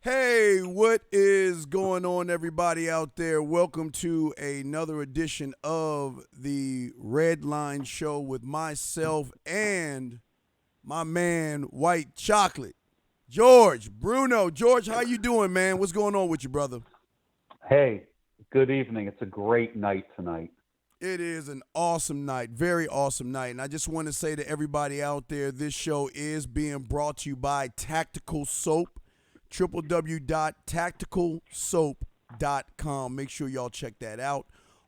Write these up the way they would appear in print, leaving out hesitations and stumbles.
Hey, what is going on, everybody out there? Welcome to another edition of the Redline Show with myself and my man, White Chocolate, George. Bruno, George, how you doing, man? What's going on with you, brother? Hey, good evening. It's a great night tonight. It is an awesome night, very awesome night. And I just want to say to everybody out there, this show is being brought to you by Tactical Soap. www.tacticalsoap.com. Make sure y'all check that out.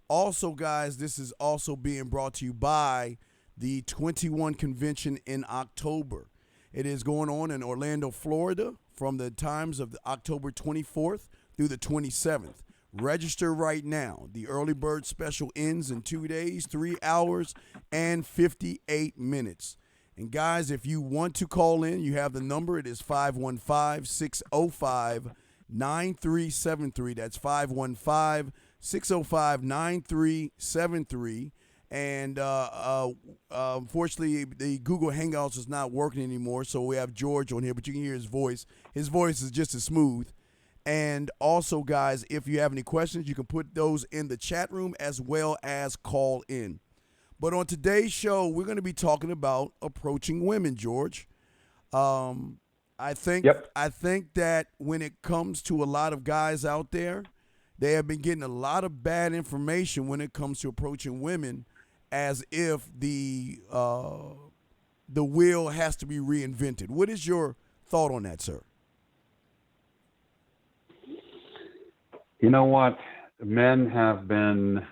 Also, guys, this is also being brought to you by the 21 convention in October. It is going on in Orlando, Florida from the times of October 24th through the 27th. Register right now. The early bird special ends in 2 days, 3 hours, and 58 minutes. And guys, if you want to call in, you have the number. It is 515-605-9373. That's 515-605-9373. And unfortunately, the Google Hangouts is not working anymore, so we have George on here, but you can hear his voice. His voice is just as smooth. And also, guys, if you have any questions, you can put those in the chat room as well as call in. But on today's show, we're going to be talking about approaching women, George. I think that when it comes to a lot of guys out there, they have been getting a lot of bad information when it comes to approaching women, as if the wheel has to be reinvented. What is your thought on that, sir? You know what? Men have been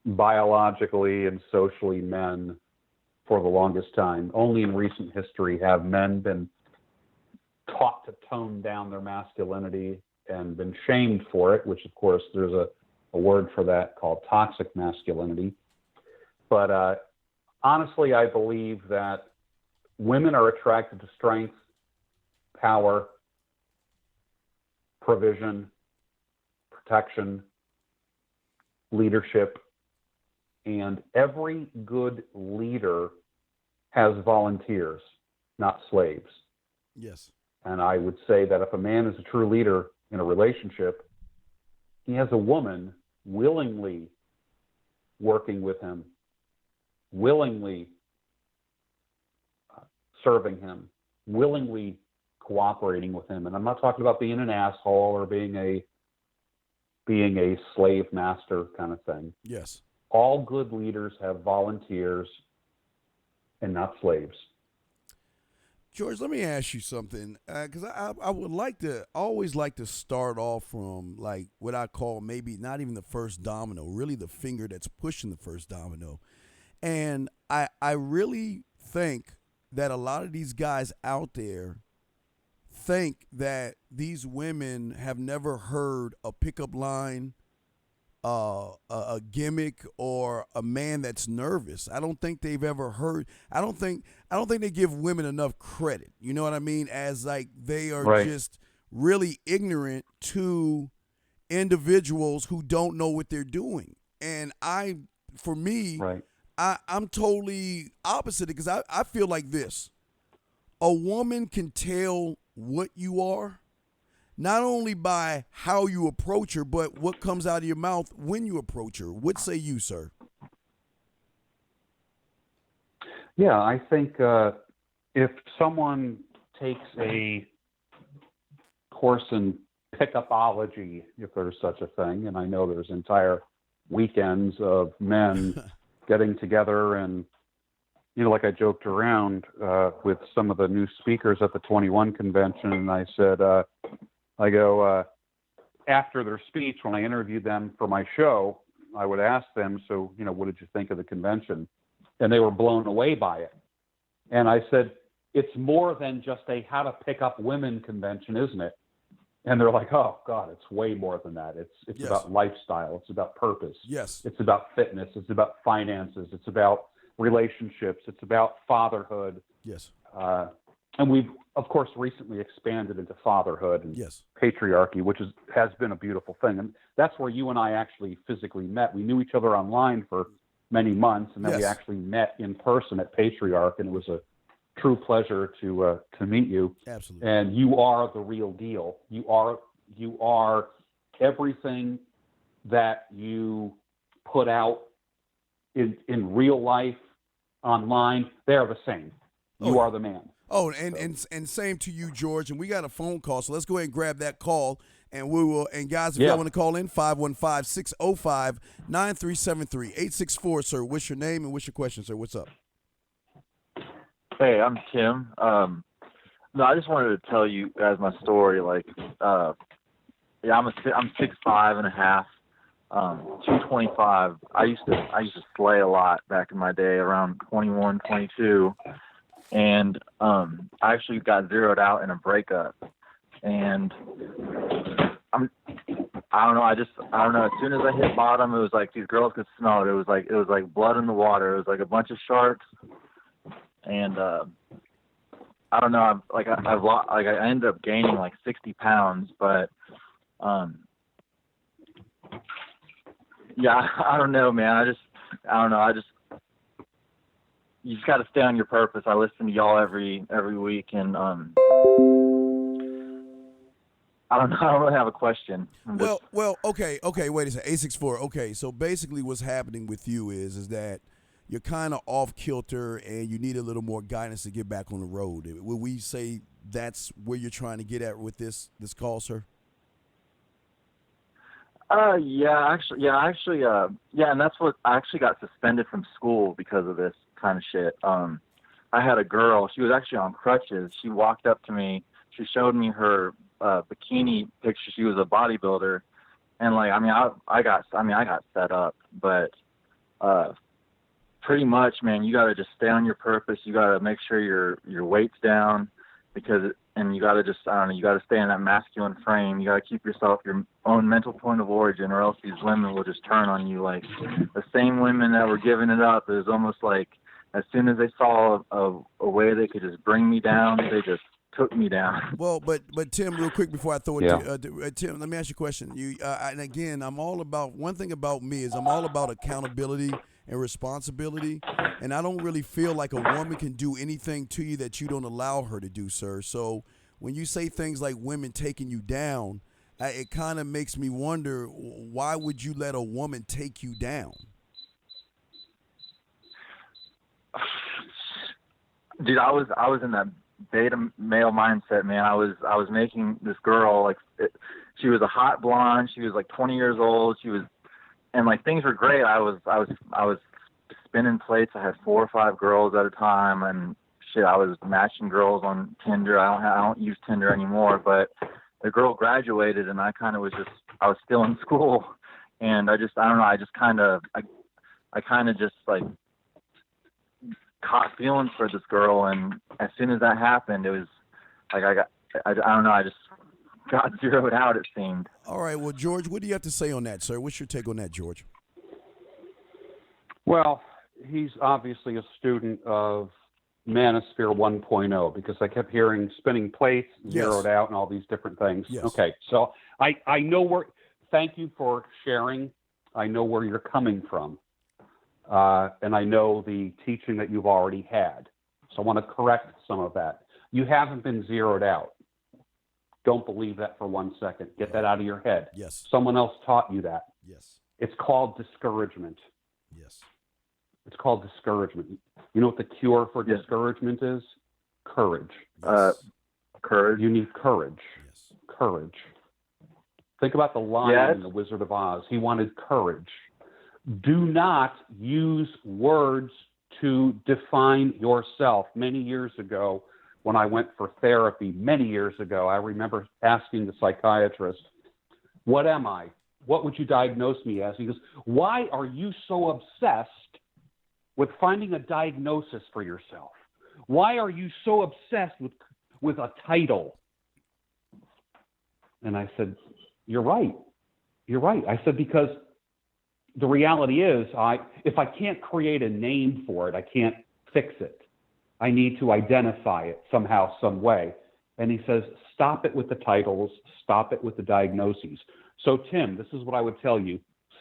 biologically and socially men for the longest time. Only in recent history have men been taught to tone down their masculinity and been shamed for it, which of course there's a word for that called toxic masculinity. But honestly, I believe that women are attracted to strength, power, provision, protection, leadership, and every good leader has volunteers, not slaves. Yes. And I would say that if a man is a true leader in a relationship, he has a woman willingly working with him, willingly serving him, willingly cooperating with him. And I'm not talking about being an asshole or being a slave master kind of thing. Yes. All good leaders have volunteers and not slaves. George, let me ask you something, because I would always like to start off from like what I call maybe not even the first domino, really the finger that's pushing the first domino. And I really think that a lot of these guys out there think that these women have never heard a pickup line, a gimmick, or a man that's nervous. I don't think they've ever heard. I don't think they give women enough credit. You know what I mean? As like they are just really ignorant to individuals who don't know what they're doing. And I'm totally opposite because I feel like this. A woman can tell what you are not only by how you approach her, but what comes out of your mouth when you approach her. What say you, sir? Yeah, I think if someone takes a course in pickupology, if there's such a thing, and I know there's entire weekends of men getting together and, you know, like I joked around with some of the new speakers at the 21 convention, and I said, after their speech, when I interviewed them for my show, I would ask them, so, you know, what did you think of the convention? And they were blown away by it. And I said, it's more than just a how to pick up women convention, isn't it? And they're like, oh, God, it's way more than that. It's Yes. about lifestyle. It's about purpose. Yes. It's about fitness. It's about finances. It's about relationships. It's about fatherhood. Yes. And we've, of course, recently expanded into fatherhood and Yes. patriarchy, which has been a beautiful thing. And that's where you and I actually physically met. We knew each other online for many months, and then we Yes. actually met in person at Patriarch, and it was a true pleasure to meet you. Absolutely. And you are the real deal. You are everything that you put out in real life, online. They're the same. You are the man. Oh, and same to you, George. And we got a phone call, so let's go ahead and grab that call. And we will. And guys, if y'all want to call in, 515-605-9373, 864, sir. What's your name and what's your question, sir? What's up? Hey, I'm Tim. No, I just wanted to tell you guys my story. Like, I'm 6'5" and a half, 225. I used to slay a lot back in my day, around 21, 22, and I actually got zeroed out in a breakup. And I don't know. I don't know. As soon as I hit bottom, it was like these girls could smell it. It was like blood in the water. It was like a bunch of sharks. And I don't know. I ended up gaining like 60 pounds, but yeah, I don't know, man. I don't know. You just got to stay on your purpose. I listen to y'all every week, and I don't know. I don't really have a question. Well, okay. Wait a second. 864. Okay, so basically, what's happening with you is that you're kind of off kilter, and you need a little more guidance to get back on the road. Would we say that's where you're trying to get at with this call, sir? Yeah, and that's what I actually got suspended from school because of this kind of shit. I had a girl. She was actually on crutches. She walked up to me. She showed me her bikini picture. She was a bodybuilder, and I got set up. But pretty much, man, you got to just stay on your purpose. You got to make sure your weight's down, and you got to you got to stay in that masculine frame. You got to keep yourself your own mental point of origin, or else these women will just turn on you. Like the same women that were giving it up, it was almost like as soon as they saw a way they could just bring me down, they just took me down. Well, but Tim, real quick before I throw it to Tim, let me ask you a question. And again, one thing about me is I'm all about accountability and responsibility, and I don't really feel like a woman can do anything to you that you don't allow her to do, sir. So when you say things like women taking you down, it kind of makes me wonder, why would you let a woman take you down? Dude, I was in that beta male mindset, man. I was making this girl she was a hot blonde. She was like 20 years old. And like things were great. I was spinning plates. I had 4 or 5 girls at a time, and shit, I was matching girls on Tinder. I don't use Tinder anymore, but the girl graduated, and I was still in school, and I don't know. I kind of just like caught feelings for this girl, and as soon as that happened, it was like I don't know. I just got zeroed out, it seemed. All right. Well, George, what do you have to say on that, sir? What's your take on that, George? Well, he's obviously a student of Manosphere 1.0 because I kept hearing spinning plates, zeroed out, and all these different things. Yes. Okay. So I know thank you for sharing. I know where you're coming from. And I know the teaching that you've already had. So I want to correct some of that. You haven't been zeroed out. Don't believe that for 1 second. Get that out of your head. Yes. Someone else taught you that. Yes. It's called discouragement. Yes. It's called discouragement. You know what the cure for discouragement is? Courage. Yes. Courage. You need courage. Yes. Courage. Think about the lion in The Wizard of Oz. He wanted courage. Do not use words to define yourself. Many years ago, when I went for therapy, I remember asking the psychiatrist, what am I? What would you diagnose me as? He goes, why are you so obsessed with finding a diagnosis for yourself? Why are you so obsessed with a title? And I said, you're right. You're right. I said, because the reality is, if I can't create a name for it, I can't fix it. I need to identify it somehow, some way. And he says, stop it with the titles, stop it with the diagnoses. So, Tim, this is what I would tell you.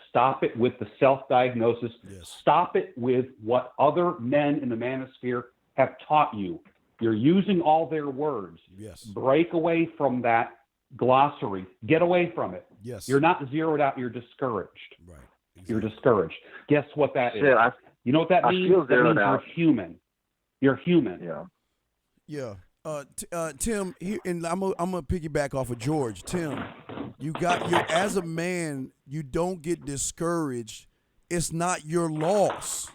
Stop it with the self-diagnosis. Yes. Stop it with what other men in the manosphere have taught you. You're using all their words. Yes. Break away from that glossary. Get away from it. Yes. You're not zeroed out. You're discouraged. Right. Exactly. You're discouraged. Guess what that is? Shit, You know what that means? feel That means zeroed out. you're human. You're human. Yeah. Yeah. Tim, here, and I'm gonna piggyback off of George. Tim, you as a man, you don't get discouraged. It's not your loss.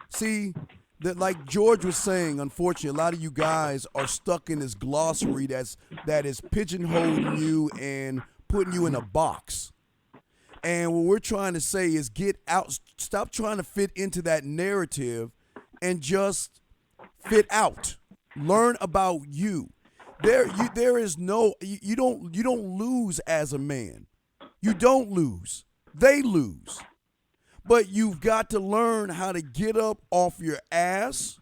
See, that like George was saying, unfortunately, a lot of you guys are stuck in this glossary that is pigeonholing you and putting you in a box. And what we're trying to say is get out, stop trying to fit into that narrative and just fit out. Learn about you. There is no, you don't lose as a man. You don't lose. They lose. But you've got to learn how to get up off your ass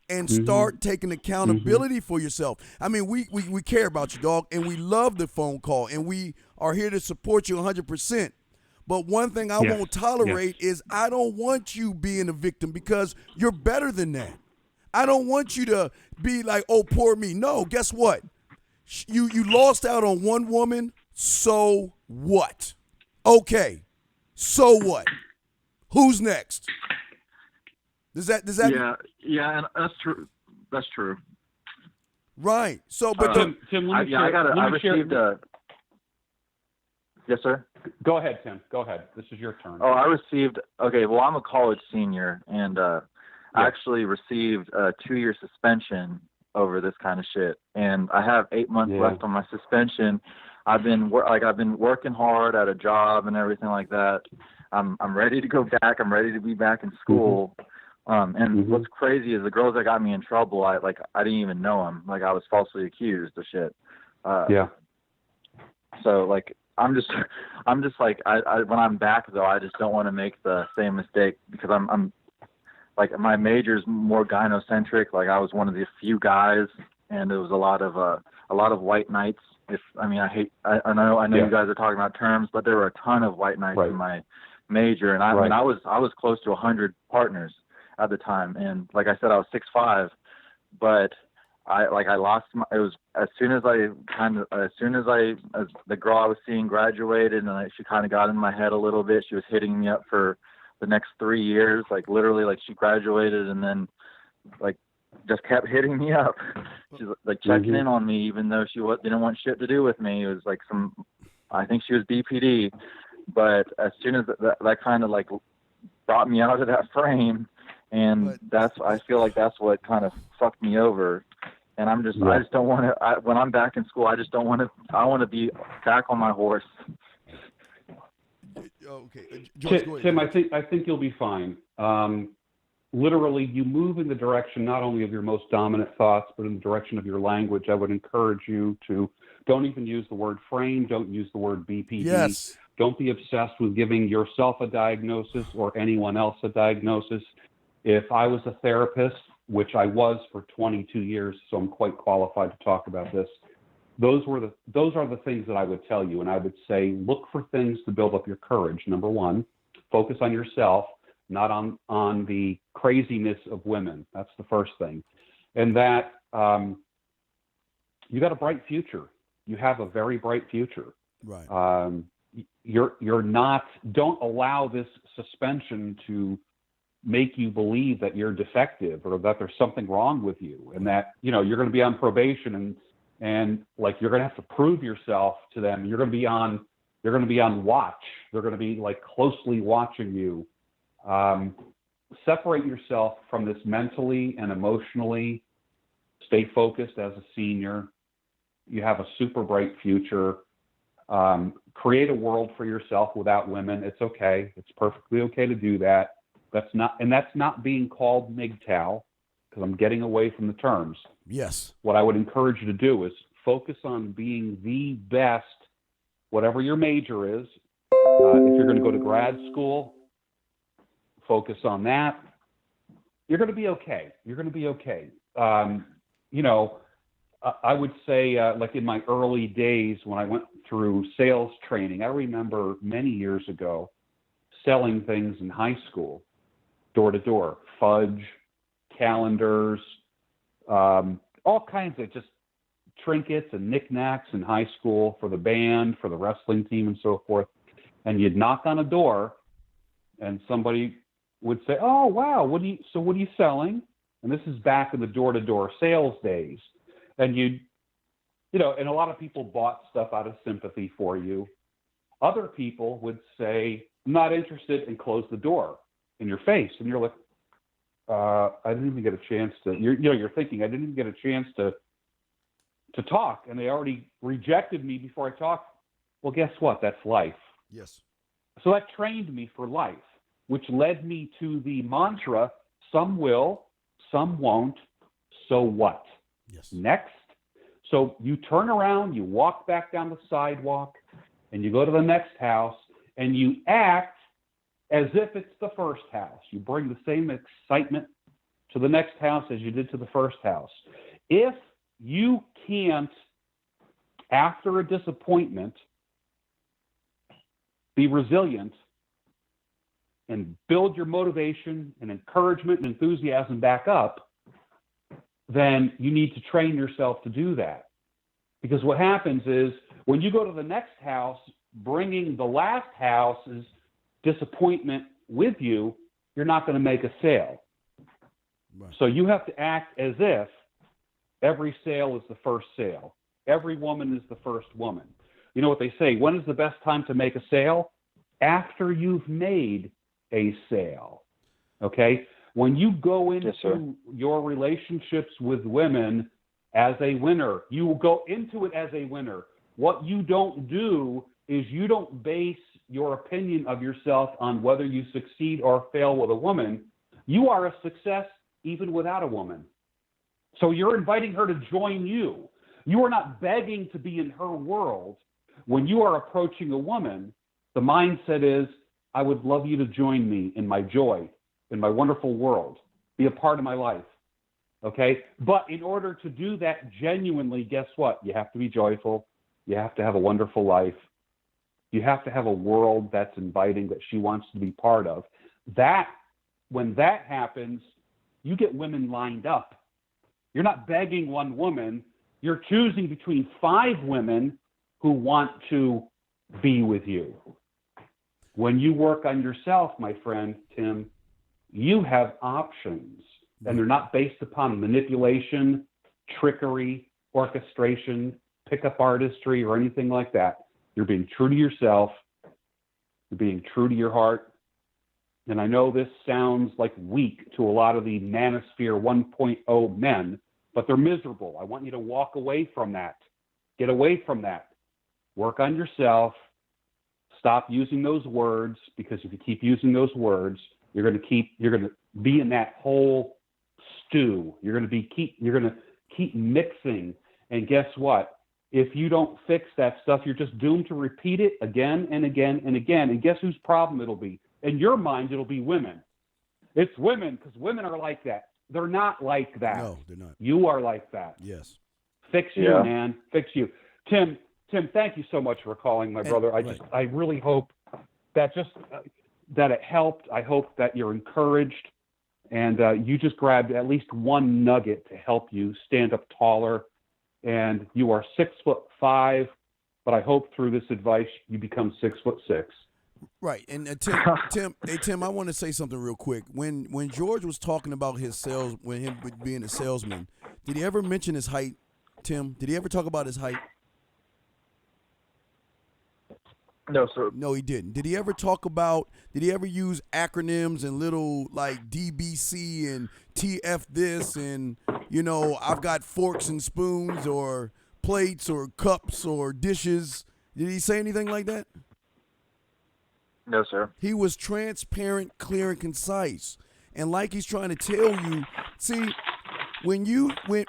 and start taking accountability for yourself. I mean, we care about you, dog, and we love the phone call, and we are here to support you 100%. But one thing I won't tolerate is I don't want you being a victim, because you're better than that. I don't want you to be like, oh, poor me. No, guess what? You lost out on one woman, so what? Okay, so what? Who's next? Does that? Yeah, and that's true. That's true. Right. So, but Tim, let me share. I received a. Yes, sir. Go ahead, Tim. Go ahead. This is your turn. Oh, I received. Okay, well, I'm a college senior, and I actually received a 2-year suspension over this kind of shit, and I have 8 months left on my suspension. I've been working hard at a job and everything like that. I'm ready to go back. I'm ready to be back in school. And what's crazy is the girls that got me in trouble, I didn't even know them. Like, I was falsely accused of shit. So like, I'm just like, I when I'm back though, I just don't want to make the same mistake, because I'm like, my major's more gynocentric. Like, I was one of the few guys, and there was a lot of white knights. I know you guys are talking about terms, but there were a ton of white knights in my major, and I mean, I was close to 100 partners at the time, and like I said, I was 6'5", but I lost my. It was as soon as the girl I was seeing graduated, and she kind of got in my head a little bit. She was hitting me up for the next 3 years, like literally, like she graduated and then like just kept hitting me up. She's like checking in on me, even though she didn't want shit to do with me. It was like I think she was BPD, but as soon as that kind of like brought me out of that frame, and I feel like that's what kind of fucked me over. And I just don't want to, when I'm back in school, I just don't want to, I want to be back on my horse. Okay. George, Tim, I think you'll be fine. Literally, you move in the direction not only of your most dominant thoughts, but in the direction of your language. I would encourage you to don't even use the word frame. Don't use the word BPD. Yes. Don't be obsessed with giving yourself a diagnosis or anyone else a diagnosis. If I was a therapist, which I was for 22 years, so I'm quite qualified to talk about this, those are the things that I would tell you. And I would say, look for things to build up your courage. Number one, focus on yourself, not on the craziness of women. That's the first thing. And that you got a bright future. You have a very bright future. Right. You're not, don't allow this suspension to make you believe that you're defective or that there's something wrong with you, and that, you're going to be on probation and like, you're going to have to prove yourself to them. You're going to be on watch. They're going to be like closely watching you. Separate yourself from this mentally and emotionally. Stay focused as a senior. You have a super bright future. Create a world for yourself without women. It's okay. It's perfectly okay to do that. That's not being called MGTOW, because I'm getting away from the terms. Yes. What I would encourage you to do is focus on being the best, whatever your major is. If you're going to go to grad school, focus on that. You're going to be okay. You're going to be okay. I would say, like in my early days when I went through sales training, I remember many years ago selling things in high school, door to door, fudge, calendars, all kinds of just trinkets and knickknacks in high school for the band, for the wrestling team, and so forth. And you'd knock on a door, and somebody would say, "Oh, wow, what are you selling?" And this is back in the door-to-door sales days. And and a lot of people bought stuff out of sympathy for you. Other people would say, "I'm not interested," and close the door in your face. And you're like, I didn't even get a chance to, you're thinking, I didn't even get a chance to talk, and they already rejected me before I talked. Well, guess what? That's life. Yes. So that trained me for life, which led me to the mantra, some will, some won't, so what? Yes. Next. So you turn around, you walk back down the sidewalk, and you go to the next house, and you act as if it's the first house. You bring the same excitement to the next house as you did to the first house. If you can't, after a disappointment, be resilient and build your motivation and encouragement and enthusiasm back up, then you need to train yourself to do that. Because what happens is when you go to the next house, bringing the last house's disappointment with you, you're not going to make a sale. Right. So you have to act as if every sale is the first sale. Every woman is the first woman. You know what they say? When is the best time to make a sale? After you've made a sale. Okay? When you go into your relationships with women as a winner, you will go into it as a winner. What you don't do is you don't base your opinion of yourself on whether you succeed or fail with a woman. You are a success even without a woman. So you're inviting her to join you. You are not begging to be in her world. When you are approaching a woman, the mindset is, I would love you to join me in my joy, in my wonderful world, be a part of my life. Okay? But in order to do that genuinely, guess what? You have to be joyful. You have to have a wonderful life. You have to have a world that's inviting, that she wants to be part of. When that happens, you get women lined up. You're not begging one woman. You're choosing between 5 women who want to be with you. When you work on yourself, my friend, Tim, you have options, and they're not based upon manipulation, trickery, orchestration, pickup artistry, or anything like that. You're being true to yourself. You're being true to your heart. And I know this sounds like weak to a lot of the Manosphere 1.0 men, but they're miserable. I want you to walk away from that. Get away from that. Work on yourself. Stop using those words, because if you keep using those words, you're going to be in that whole stew. You're going to keep mixing. And guess what? If you don't fix that stuff, you're just doomed to repeat it again and again and again. And guess whose problem it'll be? In your mind, it'll be women. It's women, because women are like that. They're not like that. No, they're not. You are like that. Yes. Fix you, man. Fix you. Tim, thank you so much for calling, my brother. I really hope that that it helped. I hope that you're encouraged, and you just grabbed at least one nugget to help you stand up taller. And you are 6'5", but I hope through this advice you become 6'6". Right. And Tim, I want to say something real quick. When George was talking about him being a salesman, did he ever mention his height, Tim? Did he ever talk about his height? No, sir. No, he didn't. Did he ever use acronyms and little like DBC and TF this and, I've got forks and spoons or plates or cups or dishes? Did he say anything like that? No, sir. He was transparent, clear, and concise. And like he's trying to tell you, see, when you look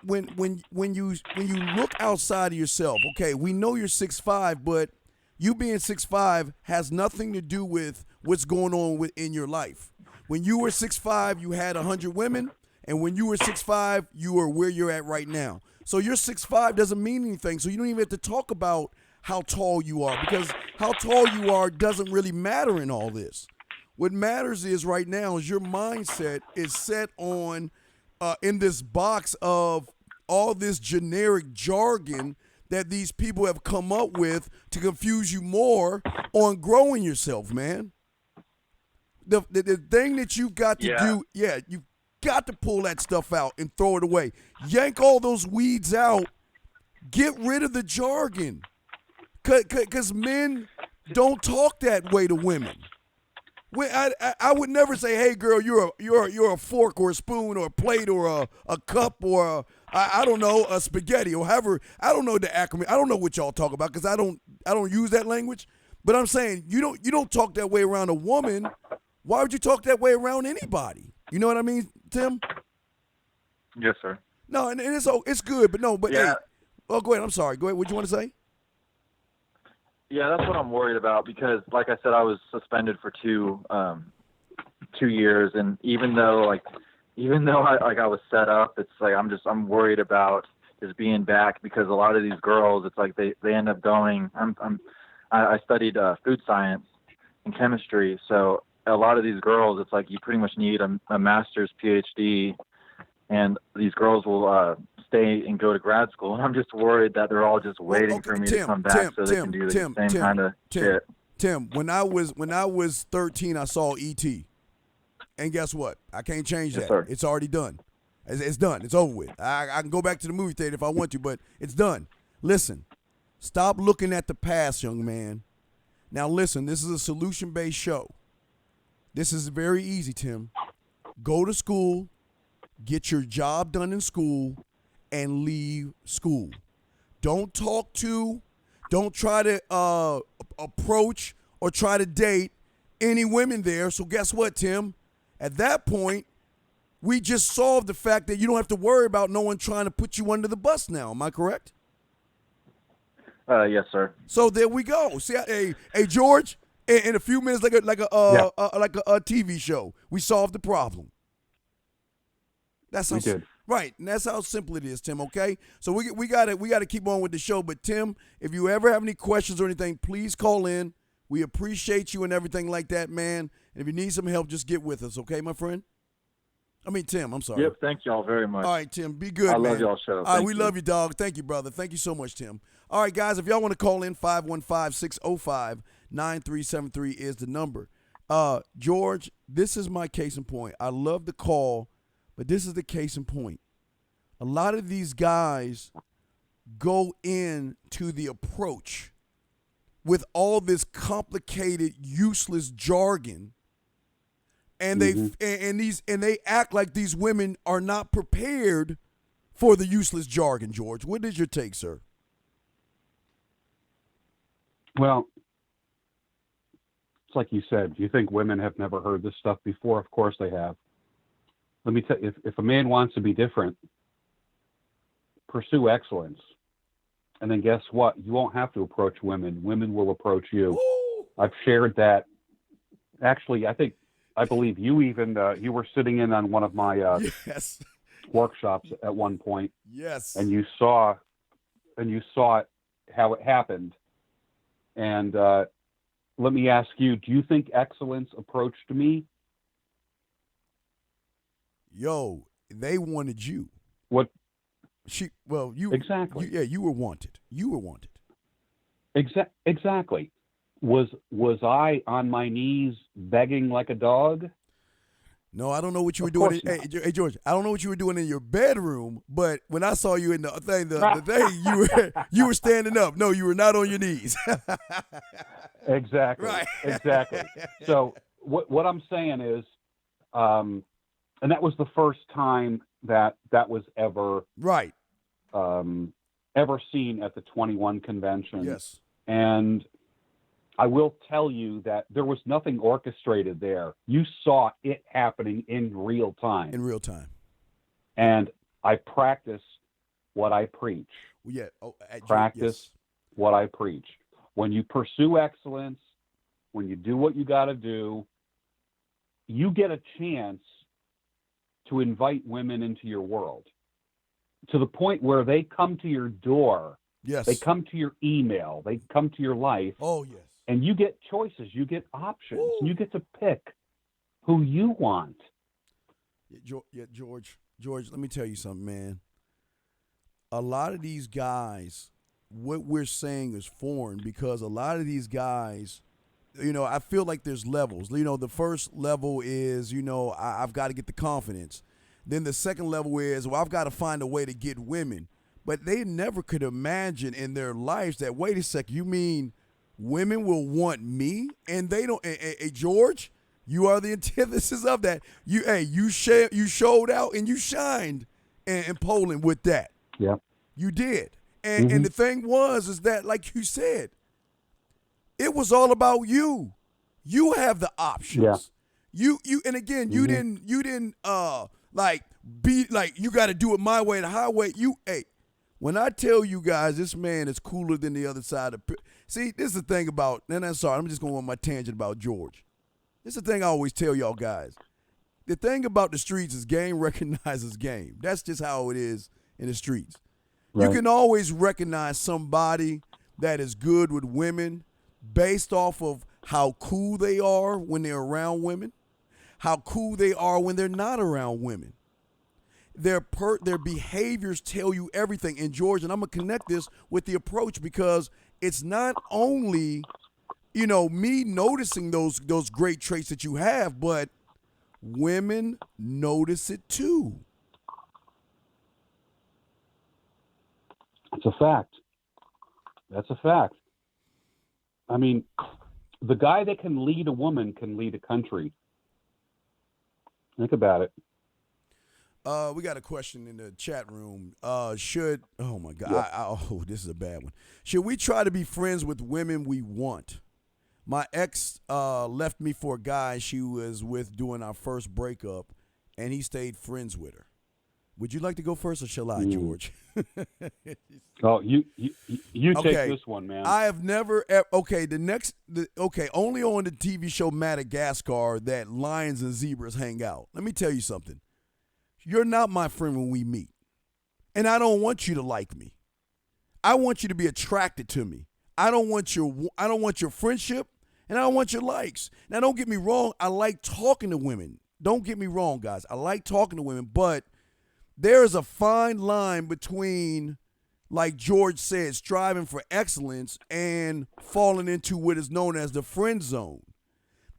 outside of yourself, okay, we know you're 6'5", but you being 6'5" has nothing to do with what's going on in your life. When you were 6'5", you had 100 women, and when you were 6'5", you are where you're at right now. So your 6'5" doesn't mean anything. So you don't even have to talk about how tall you are, because how tall you are doesn't really matter in all this. What matters is right now is your mindset is set on in this box of all this generic jargon that these people have come up with to confuse you more on growing yourself, man. The thing that you've got to do, you've got to pull that stuff out and throw it away. Yank all those weeds out. Get rid of the jargon. Because men don't talk that way to women. I would never say, "Hey, girl, you're a fork or a spoon or a plate or a cup or I don't know, a spaghetti or however." I don't know the acronym. I don't know what y'all talk about because I don't use that language. But I'm saying you don't talk that way around a woman. Why would you talk that way around anybody? You know what I mean, Tim? Yes, sir. No, and it's good, but no, but hey, oh, go ahead. I'm sorry. Go ahead. What you want to say? Yeah, that's what I'm worried about because, like I said, I was suspended for 2 years, and even though I was set up, it's like I'm worried about just being back because a lot of these girls, it's like they end up going. I studied food science and chemistry, so a lot of these girls, it's like you pretty much need a master's, PhD, and these girls will stay and go to grad school. And I'm just worried that they're all just waiting for me to come back so they can do the same kind of shit. Tim, when I was 13, I saw E.T. And guess what? I can't change that. Sir. It's already done. It's done. It's over with. I can go back to the movie theater if I want to, but it's done. Listen, stop looking at the past, young man. Now listen, this is a solution-based show. This is very easy, Tim. Go to school, get your job done in school, and leave school. Don't talk to, don't try to approach or try to date any women there. So guess what, Tim? At that point, we just solved the fact that you don't have to worry about no one trying to put you under the bus now. Am I correct? Yes, sir. So there we go. See, hey, George, in a few minutes, like a TV show, we solved the problem. That's how we did. Right, and that's how simple it is, Tim. Okay, so we got to keep on with the show. But Tim, if you ever have any questions or anything, please call in. We appreciate you and everything like that, man. And if you need some help, just get with us, okay, my friend? I mean, Tim, I'm sorry. Yep, thank y'all very much. All right, Tim, be good, I man. love y'all show. All right, we love you, dog. Thank you, brother. Thank you so much, Tim. All right, guys, if y'all want to call in, 515-605-9373 is the number. George, this is my case in point. I love the call, but this is the case in point. A lot of these guys go into the approach with all this complicated, useless jargon, and they act like these women are not prepared for the useless jargon. George, what is your take, sir? Well, it's like you said. You think women have never heard this stuff before? Of course they have. Let me tell you, if a man wants to be different, pursue excellence. And then guess what? You won't have to approach women. Women will approach you. Ooh. I've shared that. Actually, I believe you even, you were sitting in on one of my yes. workshops at one point. Yes. And you saw it, how it happened. And let me ask you, do you think excellence approached me? Yo, they wanted you. What? Exactly. You were wanted. You were wanted. Exactly. Was I on my knees begging like a dog? No, I don't know what you were doing. Hey, George, I don't know what you were doing in your bedroom, but when I saw you in the thing, you were standing up. No, you were not on your knees. Exactly. Right. Exactly. So what I'm saying is, and that was the first time that was ever right. Ever seen at the 21 convention. Yes. And I will tell you that there was nothing orchestrated there. You saw it happening in real time. In real time. And I practice what I preach. Yeah. Practice what I preach. When you pursue excellence, when you do what you got to do, you get a chance to invite women into your world to the point where they come to your door. Yes. They come to your email. They come to your life. Oh, yes. And you get choices. You get options. Ooh. You get to pick who you want. Yeah, George, let me tell you something, man. a lot of these guys, what we're saying is foreign because a lot of these guys, I feel like there's levels. The first level is, I've got to get the confidence. Then the second level is, well, I've got to find a way to get women. But they never could imagine in their lives that, wait a second, you mean women will want me and they don't? Hey, George, you are the antithesis of that. You showed out and you shined in Poland with that. Yeah, you did. And the thing is that, like you said, it was all about you. You have the options. Yeah. And again, you didn't be like, you got to do it my way, the highway. When I tell you guys this man is cooler than the other side of see, this is the thing about, and I'm sorry, I'm just going on my tangent about George. This is the thing I always tell y'all guys. The thing about the streets is game recognizes game. That's just how it is in the streets. Right. You can always recognize somebody that is good with women based off of how cool they are when they're around women, how cool they are when they're not around women. Their behaviors tell you everything. And George, and I'm going to connect this with the approach because it's not only, me noticing those great traits that you have, but women notice it too. It's a fact. That's a fact. I mean, the guy that can lead a woman can lead a country. Think about it. We got a question in the chat room. Oh my God. Yeah. This is a bad one. Should we try to be friends with women we want? My ex left me for a guy she was with during our first breakup, and he stayed friends with her. Would you like to go first, or shall I, George? Oh, you take this one, man. I have never. Only on the TV show Madagascar that lions and zebras hang out. Let me tell you something. You're not my friend when we meet, and I don't want you to like me. I want you to be attracted to me. I don't want your friendship, and I don't want your likes. Now, don't get me wrong. I like talking to women. Don't get me wrong, guys. I like talking to women, but there is a fine line between, like George said, striving for excellence and falling into what is known as the friend zone.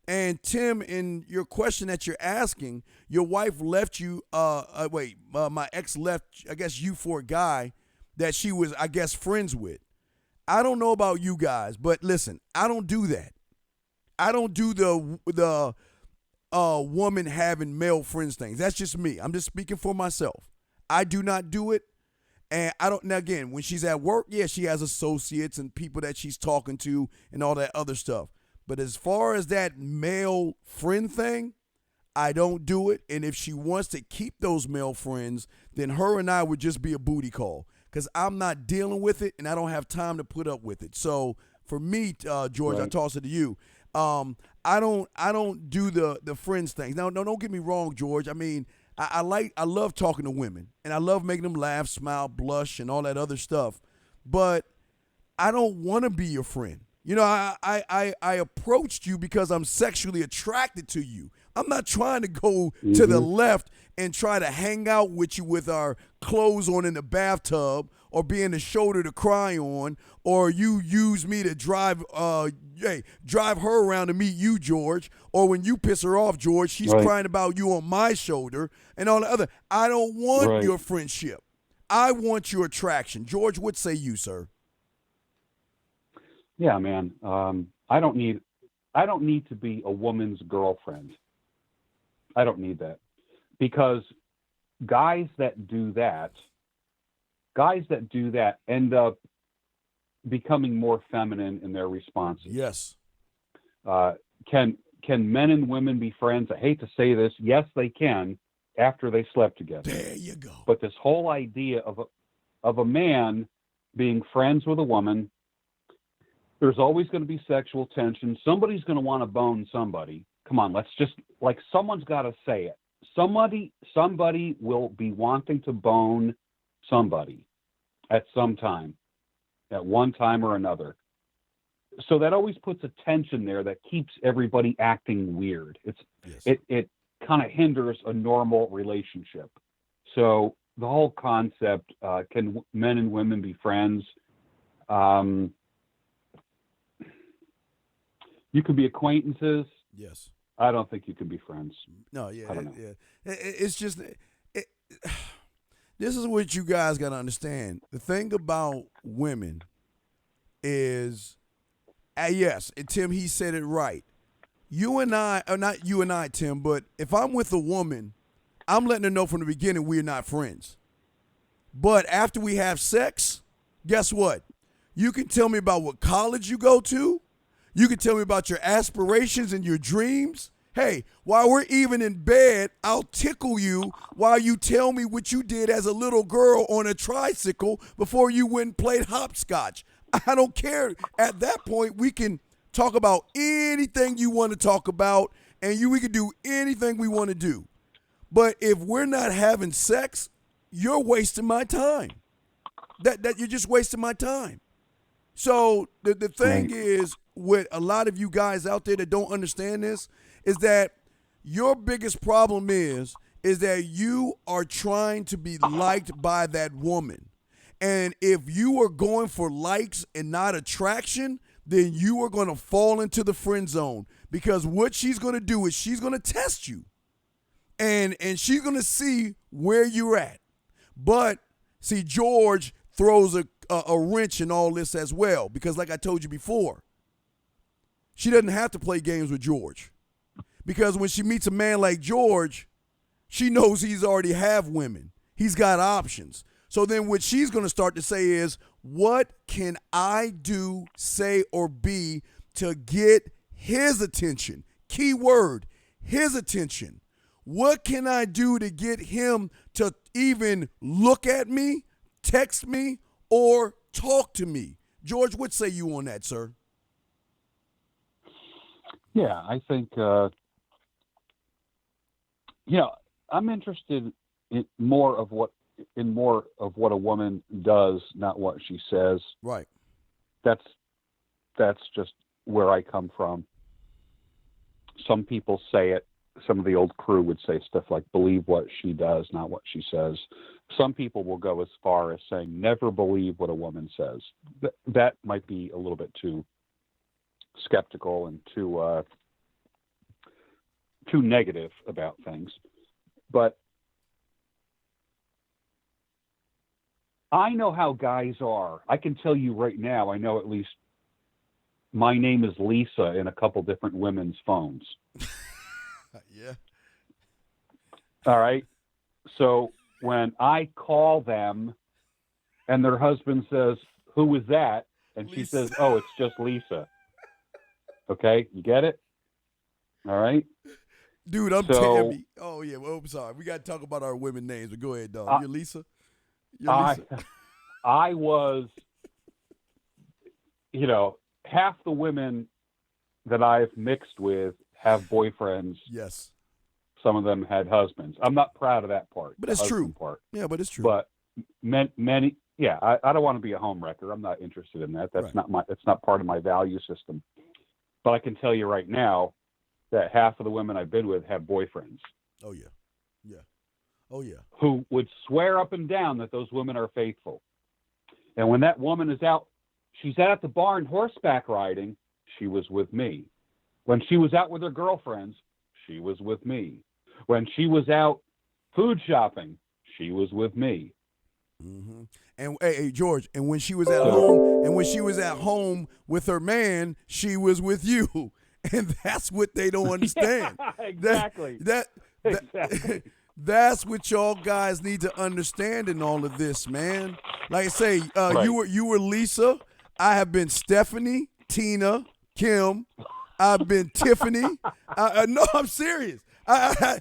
And Tim, in your question that you're asking, your wife left you, my ex left, I guess, you for a guy that she was, I guess, friends with. I don't know about you guys, but listen, I don't do that. I don't do the woman having male friends things. That's just me. I'm just speaking for myself. I do not do it. And I don't, now again, when she's at work, yeah, she has associates and people that she's talking to and all that other stuff. But as far as that male friend thing, I don't do it. And if she wants to keep those male friends, then her and I would just be a booty call because I'm not dealing with it and I don't have time to put up with it. So for me, George, right. I toss it to you. I don't do the friends things. Now, no, don't get me wrong, George. I mean, I love talking to women and I love making them laugh, smile, blush, and all that other stuff. But I don't want to be your friend. I approached you because I'm sexually attracted to you. I'm not trying to go to the left and try to hang out with you with our clothes on in the bathtub or being the shoulder to cry on, or you use me to drive her around to meet you, George, or when you piss her off, George, she's right. crying about you on my shoulder and all the other. I don't want right. your friendship. I want your attraction. George, what say you, sir? Yeah, man. I don't need to be a woman's girlfriend. I don't need that, because guys that do that end up becoming more feminine in their responses. Yes. Can men and women be friends? I hate to say this. Yes, they can after they slept together. There you go. But this whole idea of a man being friends with a woman, there's always going to be sexual tension. Somebody's going to want to bone somebody. Come on, let's just, like, someone's got to say it. Somebody will be wanting to bone somebody at some time, at one time or another. So that always puts a tension there that keeps everybody acting weird. It kind of hinders a normal relationship. So the whole concept, can men and women be friends? You could be acquaintances. Yes. I don't think you could be friends. No, yeah, I don't know. It's just this is what you guys got to understand. The thing about women is, yes, and Tim, he said it right. You and I, or not you and I, Tim, but if I'm with a woman, I'm letting her know from the beginning we're not friends. But after we have sex, guess what? You can tell me about what college you go to. You can tell me about your aspirations and your dreams. Hey, while we're even in bed, I'll tickle you while you tell me what you did as a little girl on a tricycle before you went and played hopscotch. I don't care. At that point, we can talk about anything you want to talk about, and we can do anything we want to do. But if we're not having sex, you're wasting my time. That you're just wasting my time. So the thing is, with a lot of you guys out there that don't understand this, is that your biggest problem is that you are trying to be liked by that woman. And if you are going for likes and not attraction, then you are going to fall into the friend zone, because what she's going to do is she's going to test you. And she's going to see where you're at. But see, George throws a wrench in all this as well, because like I told you before, she doesn't have to play games with George, because when she meets a man like George, she knows he's already have women. He's got options. So then what she's going to start to say is, what can I do, say, or be to get his attention? Key word, his attention. What can I do to get him to even look at me, text me, or talk to me? George, what say you on that, sir? Yeah, I think, I'm interested in more of what a woman does, not what she says. Right. That's just where I come from. Some people say it. Some of the old crew would say stuff like, believe what she does, not what she says. Some people will go as far as saying, never believe what a woman says. That might be a little bit too skeptical and too negative about things. But I know how guys are. I can tell you right now, I know at least my name is Lisa in a couple different women's phones. Yeah. All right. So when I call them and their husband says, who is that? And Lisa. She says, oh, it's just Lisa. Okay. You get it? All right. Dude, I'm Tammy. Oh, yeah. Well, I'm sorry. We got to talk about our women names, but go ahead, dog. You're Lisa? I was, half the women that I've mixed with have boyfriends. Yes. Some of them had husbands. I'm not proud of that part. But it's true. Part. Yeah, but it's true. But many, yeah, I don't want to be a home wrecker. I'm not interested in that. That's right. That's not part of my value system. But I can tell you right now that half of the women I've been with have boyfriends. Oh, yeah. Yeah. Oh, yeah. Who would swear up and down that those women are faithful. And when that woman is out, she's out at the barn horseback riding, she was with me. When she was out with her girlfriends, she was with me. When she was out food shopping, she was with me. Mm-hmm. And hey, George, and when she was at home, with her man, she was with you. And that's what they don't understand. Yeah, exactly. Exactly. That's what y'all guys need to understand in all of this, man. Like I say, right. you were Lisa. I have been Stephanie, Tina, Kim. I've been Tiffany. No, I'm serious. I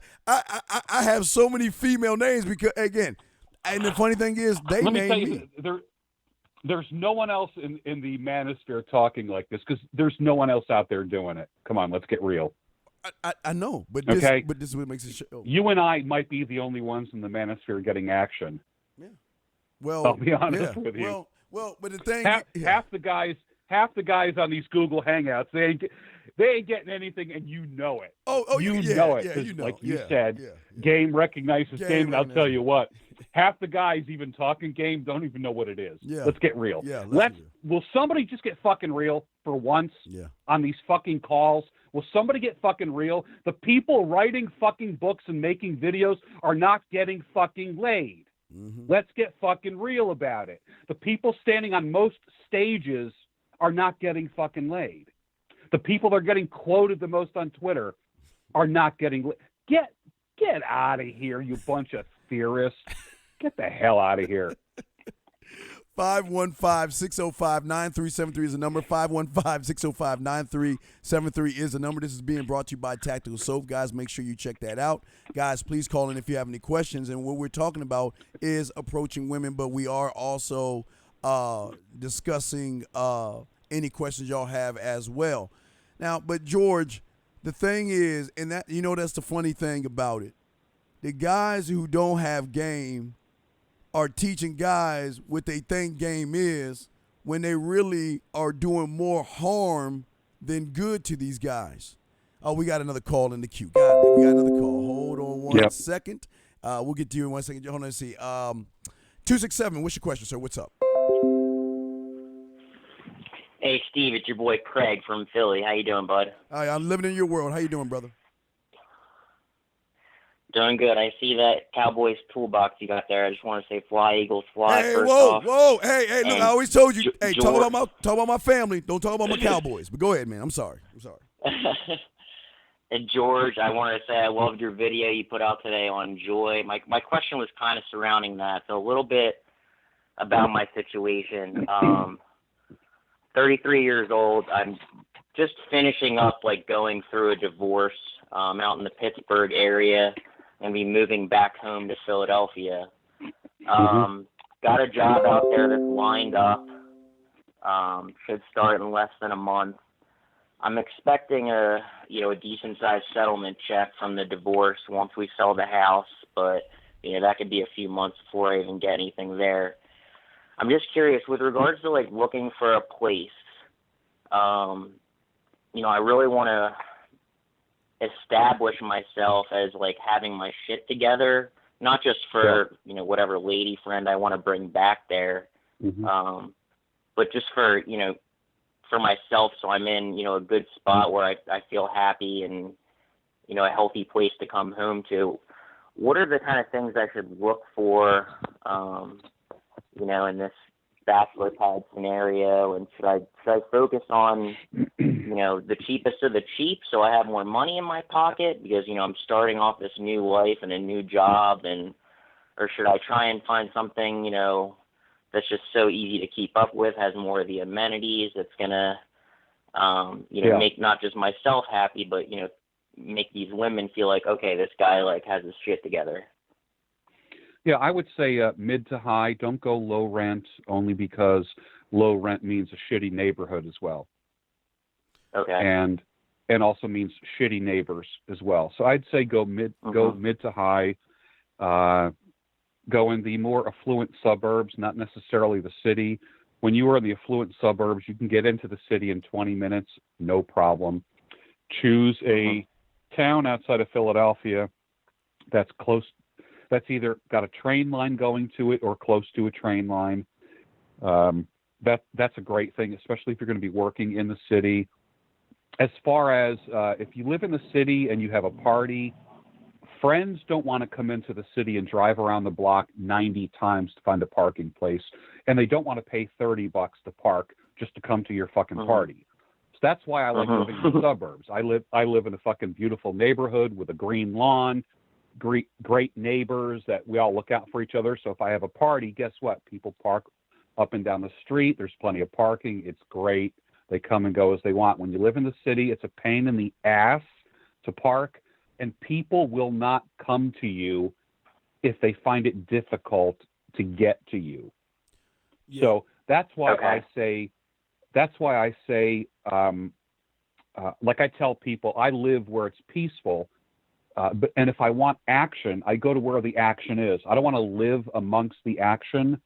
have so many female names because, again, and the funny thing is, they named me. There's no one else in the manosphere talking like this, because there's no one else out there doing it. Come on, let's get real. I know, but okay? This is what makes it show. You and I might be the only ones in the manosphere getting action. Yeah. Well, I'll be honest with you. Well, but the thing, half the guys on these Google Hangouts, they ain't getting anything, and you know it. Oh, you know it. Yeah, you know. Like you said, game recognizes game, and I'll tell you what, half the guys even talking game don't even know what it is. Yeah. Let's get real. Yeah, Will somebody just get fucking real for once on these fucking calls? Will somebody get fucking real? The people writing fucking books and making videos are not getting fucking laid. Mm-hmm. Let's get fucking real about it. The people standing on most stages are not getting fucking laid. The people that are getting quoted the most on Twitter are not getting laid. Get out of here, you bunch of theorists. Get the hell out of here. 515-605-9373 is the number. 515-605-9373 is the number. This is being brought to you by Tactical Soap. Guys, make sure you check that out. Guys, please call in if you have any questions. And what we're talking about is approaching women, but we are also discussing any questions y'all have as well. Now, but George, the thing is, and that, you know, that's the funny thing about it. The guys who don't have game are teaching guys what they think game is when they really are doing more harm than good to these guys. Oh, we got another call in the queue. Got it. We got another call. Hold on one second. We'll get to you in 1 second. Hold on, let's see. 267, what's your question, sir? What's up? Hey, Steve, it's your boy Craig from Philly. How you doing, bud? Hi, I'm living in your world. How you doing, brother? Doing good. I see that Cowboys toolbox you got there. I just want to say fly, Eagles, fly. Hey, first whoa, off. whoa. Hey, look, I always told you, hey, George. talk about my family. Don't talk about my Cowboys. But go ahead, man. I'm sorry. And George, I want to say I loved your video you put out today on joy. My question was kind of surrounding that. So a little bit about my situation. 33 years old. I'm just finishing up, like, going through a divorce out in the Pittsburgh area and be moving back home to Philadelphia. Got a job out there that's lined up. Should start in less than a month. I'm expecting a decent sized settlement check from the divorce once we sell the house, but that could be a few months before I even get anything there. I'm just curious with regards to like looking for a place. I really want to establish myself as like having my shit together, not just for whatever lady friend I want to bring back there, but just for for myself, so I'm in a good spot where I feel happy and a healthy place to come home to. What are the kind of things I should look for in this bachelor pad scenario, and should I focus on the cheapest of the cheap so I have more money in my pocket because I'm starting off this new life and a new job, or should I try and find something that's just so easy to keep up with, has more of the amenities, that's gonna make not just myself happy, but make these women feel like, okay, this guy like has his shit together? Yeah, I would say mid to high. Don't go low rent, only because low rent means a shitty neighborhood as well. Okay. And also means shitty neighbors as well. So I'd say go mid to high. Go in the more affluent suburbs, not necessarily the city. When you are in the affluent suburbs, you can get into the city in 20 minutes, no problem. Choose a town outside of Philadelphia that's close. That's either got a train line going to it or close to a train line. That's a great thing, especially if you're going to be working in the city. As far as if you live in the city and you have a party, friends don't want to come into the city and drive around the block 90 times to find a parking place, and they don't want to pay $30 to park just to come to your fucking party. So that's why I like living in the suburbs. I live in a fucking beautiful neighborhood with a green lawn, great neighbors that we all look out for each other. So if I have a party, guess what? People park up and down the street. There's plenty of parking. It's great. They come and go as they want. When you live in the city, it's a pain in the ass to park, and people will not come to you if they find it difficult to get to you. Yeah. So that's why I say, like I tell people, I live where it's peaceful. And if I want action, I go to where the action is. I don't want to live amongst the action.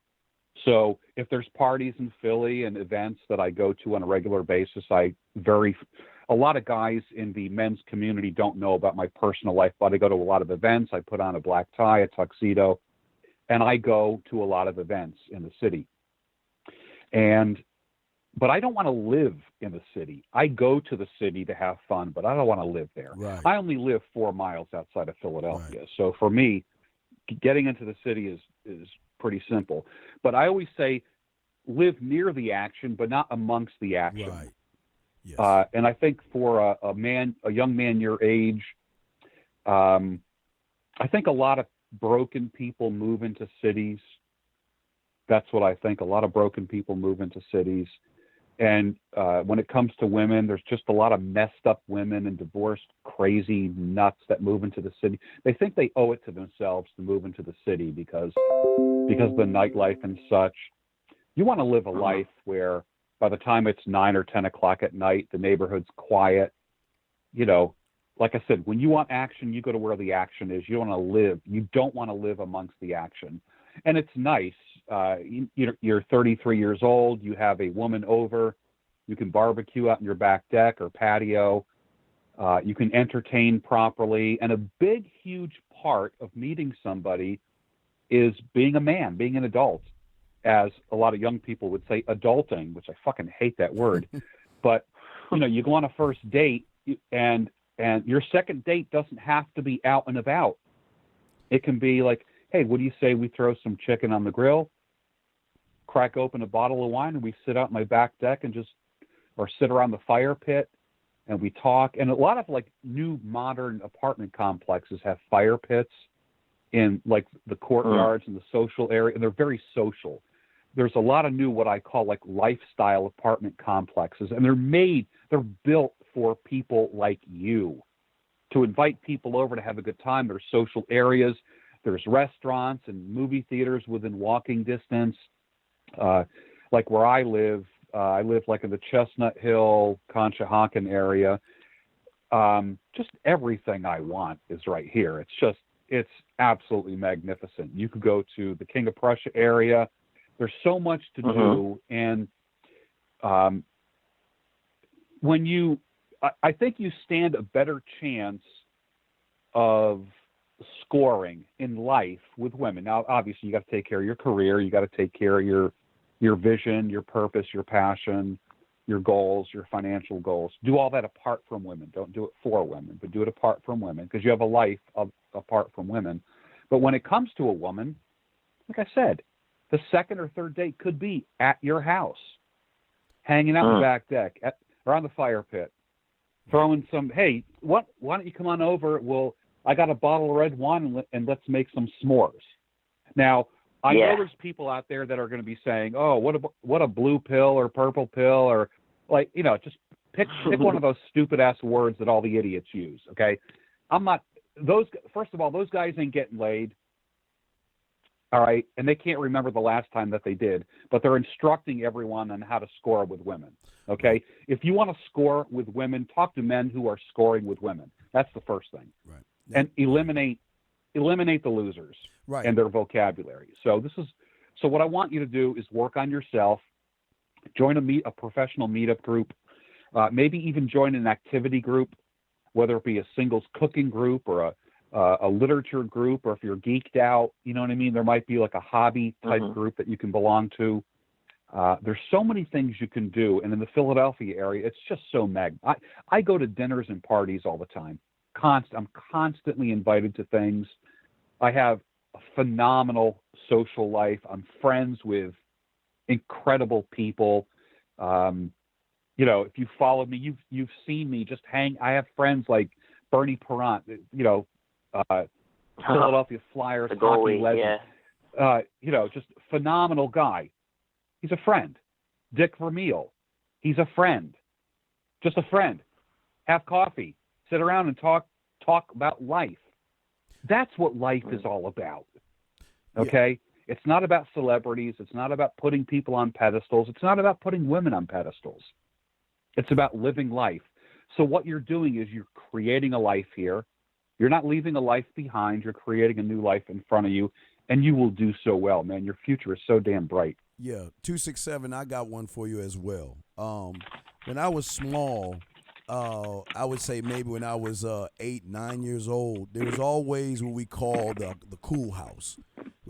So if there's parties in Philly and events that I go to on a regular basis, a lot of guys in the men's community don't know about my personal life, but I go to a lot of events. I put on a black tie, a tuxedo, and I go to a lot of events in the city. But I don't want to live in the city. I go to the city to have fun, but I don't want to live there. Right. I only live 4 miles outside of Philadelphia. Right. So for me, getting into the city is pretty simple. But I always say live near the action, but not amongst the action. Right. Yes. And I think for a young man your age, I think a lot of broken people move into cities. That's what I think. A lot of broken people move into cities. And when it comes to women, there's just a lot of messed up women and divorced crazy nuts that move into the city. They think they owe it to themselves to move into the city because of the nightlife and such. You want to live a life where by the time it's 9 or 10 o'clock at night, the neighborhood's quiet. You know, like I said, when you want action, you go to where the action is. You want to live. You don't want to live amongst the action. And it's nice. You're 33 years old. You have a woman over. You can barbecue out in your back deck or patio. You can entertain properly. And a big, huge part of meeting somebody is being a man, being an adult. As a lot of young people would say, adulting, which I fucking hate that word. But, you go on a first date and your second date doesn't have to be out and about. It can be like, hey, what do you say we throw some chicken on the grill, crack open a bottle of wine, and we sit out in my back deck or sit around the fire pit and we talk. And a lot of like new modern apartment complexes have fire pits in like the courtyards and the social area, and they're very social. There's a lot of new, what I call like lifestyle apartment complexes, and they're built for people like you to invite people over to have a good time. There's social areas. There's restaurants and movie theaters within walking distance. Like where I live like in the Chestnut Hill, Conshohocken area. Just everything I want is right here. It's absolutely magnificent. You could go to the King of Prussia area. There's so much to do. And I think you stand a better chance of scoring in life with women. Now, obviously, you got to take care of your career. You got to take care of your vision, your purpose, your passion, your goals, your financial goals. Do all that apart from women. Don't do it for women, but do it apart from women, because you have a life apart from women. But when it comes to a woman, like I said, the second or third date could be at your house, hanging out in the back deck, around the fire pit, throwing some, hey, why don't you come on over? I got a bottle of red wine and let's make some s'mores. Now, I know there's people out there that are going to be saying, oh, what a blue pill or purple pill, or like, just pick one of those stupid ass words that all the idiots use. Okay. First of all, those guys ain't getting laid. All right. And they can't remember the last time that they did, but they're instructing everyone on how to score with women. Okay. If you want to score with women, talk to men who are scoring with women. That's the first thing. Right. And eliminate the losers and their vocabulary. So what I want you to do is work on yourself, join a professional meetup group, maybe even join an activity group, whether it be a singles cooking group or a literature group, or if you're geeked out, you know what I mean? There might be like a hobby type group that you can belong to. There's so many things you can do. And in the Philadelphia area, it's just so I go to dinners and parties all the time. I'm constantly invited to things. I have a phenomenal social life. I'm friends with incredible people. If you follow me, you've seen me just hang. I have friends like Bernie Perrant, Philadelphia Flyers, the goalie, hockey legend. Just phenomenal guy. He's a friend. Dick Vermeil, he's a friend. Just a friend. Have coffee. Sit around and talk about life. That's what life is all about. Okay? Yeah. It's not about celebrities. It's not about putting people on pedestals. It's not about putting women on pedestals. It's about living life. So what you're doing is you're creating a life here. You're not leaving a life behind. You're creating a new life in front of you, and you will do so well, man. Your future is so damn bright. Yeah, 267, I got one for you as well. When I was small, I would say maybe when I was 8, 9 years old, there was always what we call the cool house.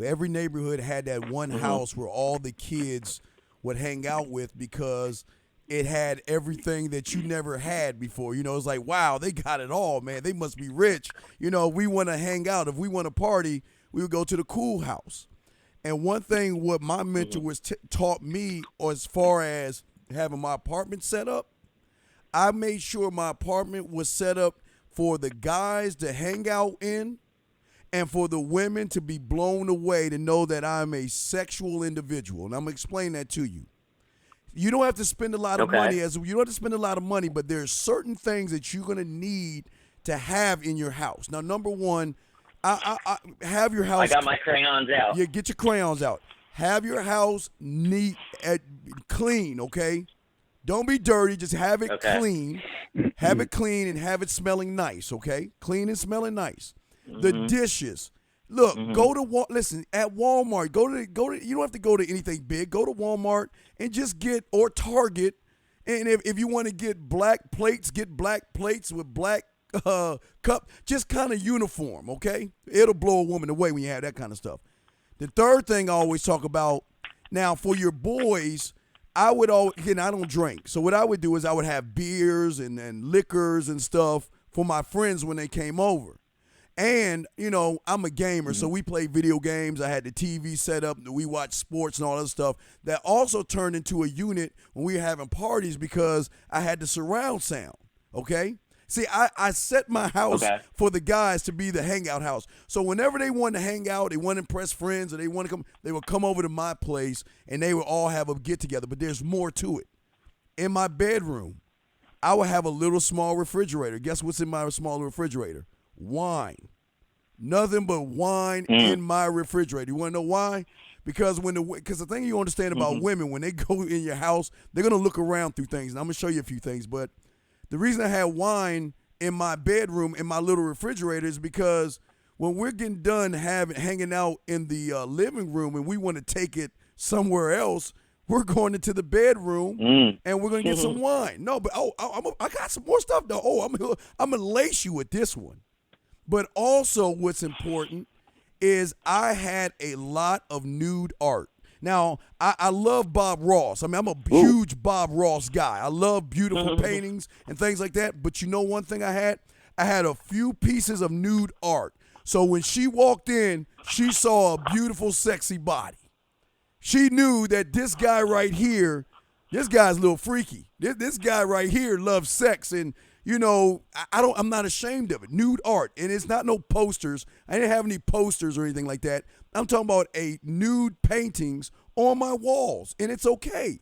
Every neighborhood had that one Mm-hmm. house where all the kids would hang out with because it had everything that you never had before. You know, it's like, wow, they got it all, man. They must be rich. You know, we want to hang out. If we want to party, we would go to the cool house. And one thing what my mentor was taught me as far as having my apartment set up, I made sure my apartment was set up for the guys to hang out in and for the women to be blown away to know that I'm a sexual individual. And I'm going to explain that to you. You don't have to spend a lot of Okay. money. You don't have to spend a lot of money, but there's certain things that you're going to need to have in your house. Now, number one, I have your house. I got my crayons out. Yeah, get your crayons out. Have your house neat, clean, okay? Don't be dirty. Just have it Okay. clean. Have it clean and have it smelling nice, okay? Clean and smelling nice. The dishes. Look, go to listen, at Walmart, go to you don't have to go to anything big. Go to Walmart and just get, or Target, and if you want to get black plates with black cup, just kind of uniform, okay? It'll blow a woman away when you have that kind of stuff. The third thing I always talk about, now for your boys, I would always, again, I don't drink. So what I would do is I would have beers and liquors and stuff for my friends when they came over. And, you know, I'm a gamer, so we play video games. I had the TV set up. We watch sports and all that stuff. That also turned into a unit when we were having parties because I had the surround sound, okay? See, I set my house for the guys to be the hangout house. So whenever they wanted to hang out, they want to impress friends, or they want to come, they would come over to my place, and they would all have a get-together. But there's more to it. In my bedroom, I would have a little small refrigerator. Guess what's in my small refrigerator? Wine. Nothing but wine in my refrigerator. You want to know why? Because the thing you understand about women, when they go in your house, they're going to look around through things. And I'm going to show you a few things. But the reason I had wine in my bedroom, in my little refrigerator, is because when we're getting done hanging out in the living room and we want to take it somewhere else, we're going into the bedroom and we're going to get some wine. No, but I got some more stuff though. Oh, I'm going to lace you with this one. But also what's important is I had a lot of nude art. Now, I love Bob Ross. I mean, I'm a huge Bob Ross guy. I love beautiful paintings and things like that. But you know one thing I had? I had a few pieces of nude art. So when she walked in, she saw a beautiful, sexy body. She knew that this guy right here, this guy's a little freaky. This guy right here loves sex, and you know, I'm not ashamed of it. Nude art, and it's not no posters. I didn't have any posters or anything like that. I'm talking about nude paintings on my walls, and it's okay.